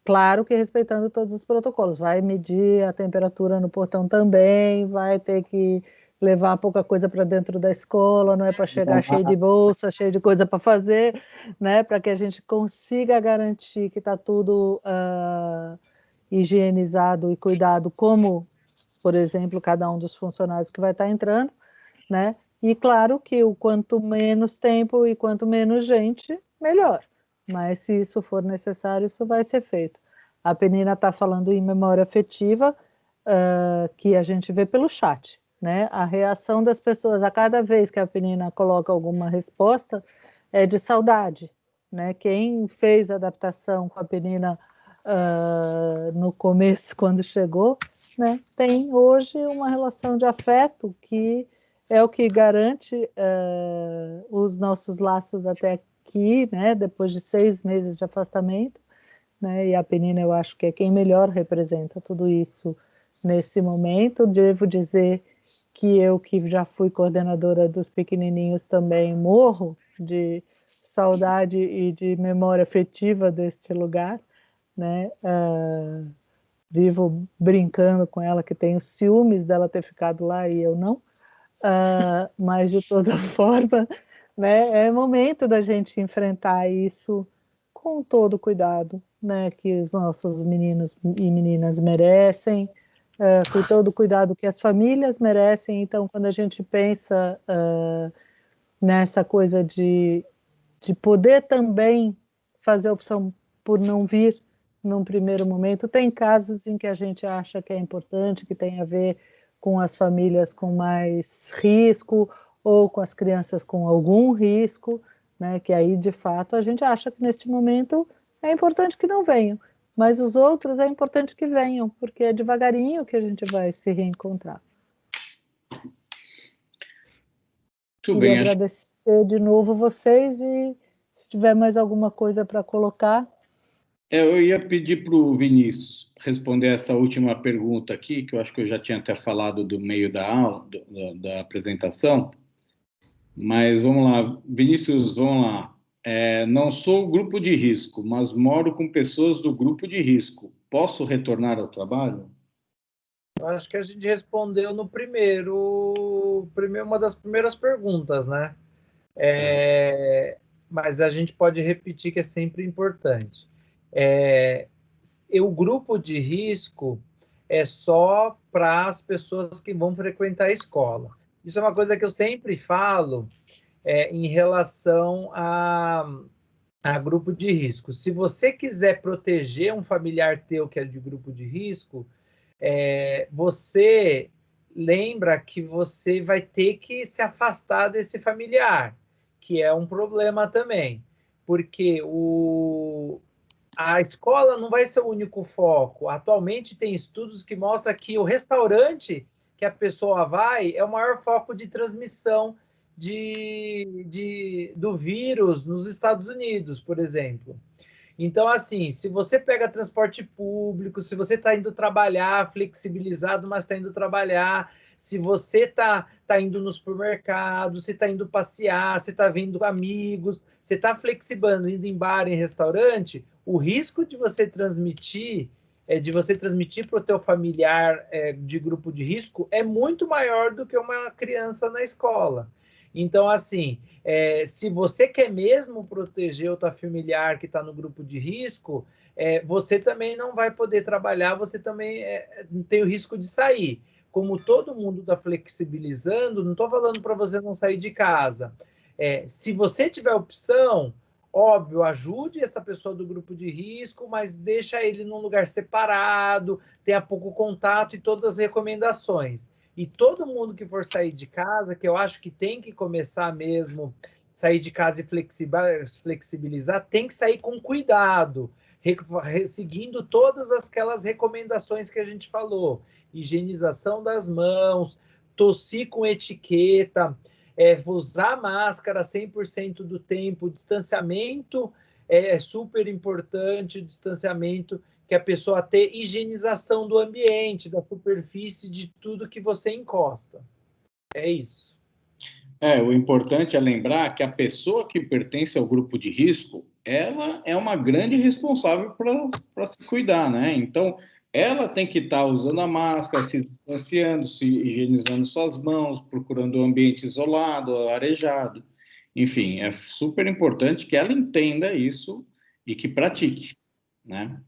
Speaker 2: claro que respeitando todos os protocolos. Vai medir a temperatura no portão também, vai ter que levar pouca coisa para dentro da escola, não é para chegar cheio de bolsa, cheio de coisa para fazer, né? Para que a gente consiga garantir que está tudo higienizado e cuidado, como, por exemplo, cada um dos funcionários que vai estar entrando, né? E claro que o quanto menos tempo e quanto menos gente, melhor. Mas se isso for necessário, isso vai ser feito. A Penina está falando em memória afetiva, que a gente vê pelo chat, né? A reação das pessoas a cada vez que a Penina coloca alguma resposta é de saudade, né? Quem fez a adaptação com a Penina no começo, quando chegou, né? Tem hoje uma relação de afeto que é o que garante os nossos laços até aqui, né? Depois de 6 meses de afastamento, né? E a Penina, eu acho que é quem melhor representa tudo isso nesse momento. Devo dizer que eu, que já fui coordenadora dos pequenininhos, também morro de saudade e de memória afetiva deste lugar, né? Vivo brincando com ela que tenho ciúmes dela ter ficado lá e eu não, mas de toda forma, né, é momento da gente enfrentar isso com todo cuidado, né, que os nossos meninos e meninas merecem, com todo o cuidado que as famílias merecem. Então, quando a gente pensa nessa coisa de poder também fazer a opção por não vir num primeiro momento, tem casos em que a gente acha que é importante, que tem a ver com as famílias com mais risco ou com as crianças com algum risco, né, que aí, de fato, a gente acha que neste momento é importante que não venham, mas os outros é importante que venham, porque é devagarinho que a gente vai se reencontrar. Queria agradecer de novo vocês e se tiver mais alguma coisa para colocar.
Speaker 3: Eu ia pedir para o Vinícius responder essa última pergunta aqui, que eu acho que eu já tinha até falado do meio da aula, da apresentação, mas vamos lá. Vinícius, vamos lá. Não sou grupo de risco, mas moro com pessoas do grupo de risco. Posso retornar ao trabalho?
Speaker 9: Eu acho que a gente respondeu no uma das primeiras perguntas, né? Mas a gente pode repetir que é sempre importante. O grupo de risco é só para as pessoas que vão frequentar a escola. Isso é uma coisa que eu sempre falo em relação a grupo de risco. Se você quiser proteger um familiar teu que é de grupo de risco, você lembra que você vai ter que se afastar desse familiar, que é um problema também, porque a escola não vai ser o único foco. Atualmente tem estudos que mostram que o restaurante que a pessoa vai é o maior foco de transmissão do vírus nos Estados Unidos, por exemplo. Então, assim, se você pega transporte público, se você está indo trabalhar, flexibilizado, mas está indo trabalhar, se você está indo no supermercado, você está indo passear, você está vendo amigos, você está flexibilizando, indo em bar, em restaurante, o risco de você transmitir de você transmitir para o teu familiar de grupo de risco é muito maior do que uma criança na escola. Então, assim, se você quer mesmo proteger o teu familiar que está no grupo de risco, você também não vai poder trabalhar, você também tem o risco de sair. Como todo mundo está flexibilizando, não estou falando para você não sair de casa. Se você tiver opção, óbvio, ajude essa pessoa do grupo de risco, mas deixa ele num lugar separado, tenha pouco contato e todas as recomendações. E todo mundo que for sair de casa, que eu acho que tem que começar mesmo, sair de casa e flexibilizar, tem que sair com cuidado, seguindo todas aquelas recomendações que a gente falou. Higienização das mãos, tossir com etiqueta, usar máscara 100% do tempo, distanciamento é super importante, o distanciamento, que a pessoa ter higienização do ambiente, da superfície, de tudo que você encosta. É isso.
Speaker 3: O importante é lembrar que a pessoa que pertence ao grupo de risco, ela é uma grande responsável para se cuidar, né? Então, ela tem que estar usando a máscara, se distanciando, se higienizando suas mãos, procurando um ambiente isolado, arejado. Enfim, é super importante que ela entenda isso e que pratique, né?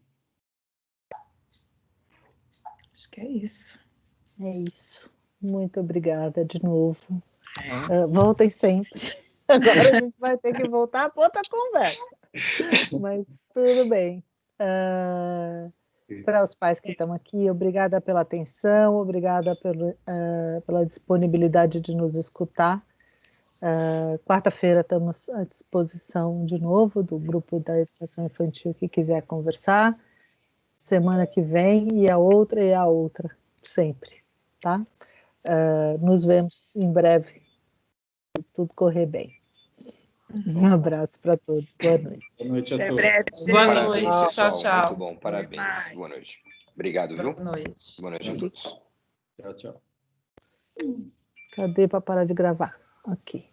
Speaker 4: Acho que é isso.
Speaker 2: É isso. Muito obrigada de novo. Voltem sempre. Agora a gente vai ter que voltar para outra conversa. Mas tudo bem. Para os pais que estão aqui, obrigada pela atenção, obrigada pela disponibilidade de nos escutar. Quarta-feira estamos à disposição de novo do grupo da educação infantil que quiser conversar. Semana que vem e a outra, sempre, tá? Nos vemos em breve, se tudo correr bem. Um abraço para todos, boa noite.
Speaker 3: Boa noite a
Speaker 4: Até
Speaker 3: todos.
Speaker 4: breve,
Speaker 8: Boa
Speaker 4: gente.
Speaker 8: noite,
Speaker 11: Parabéns,
Speaker 8: tchau,
Speaker 11: pessoal.
Speaker 8: tchau.
Speaker 11: Muito bom, parabéns.
Speaker 4: Mais.
Speaker 11: Boa noite. Obrigado, viu?
Speaker 8: Boa noite.
Speaker 11: Boa noite a todos.
Speaker 3: Tchau, tchau.
Speaker 2: Cadê para parar de gravar? Aqui.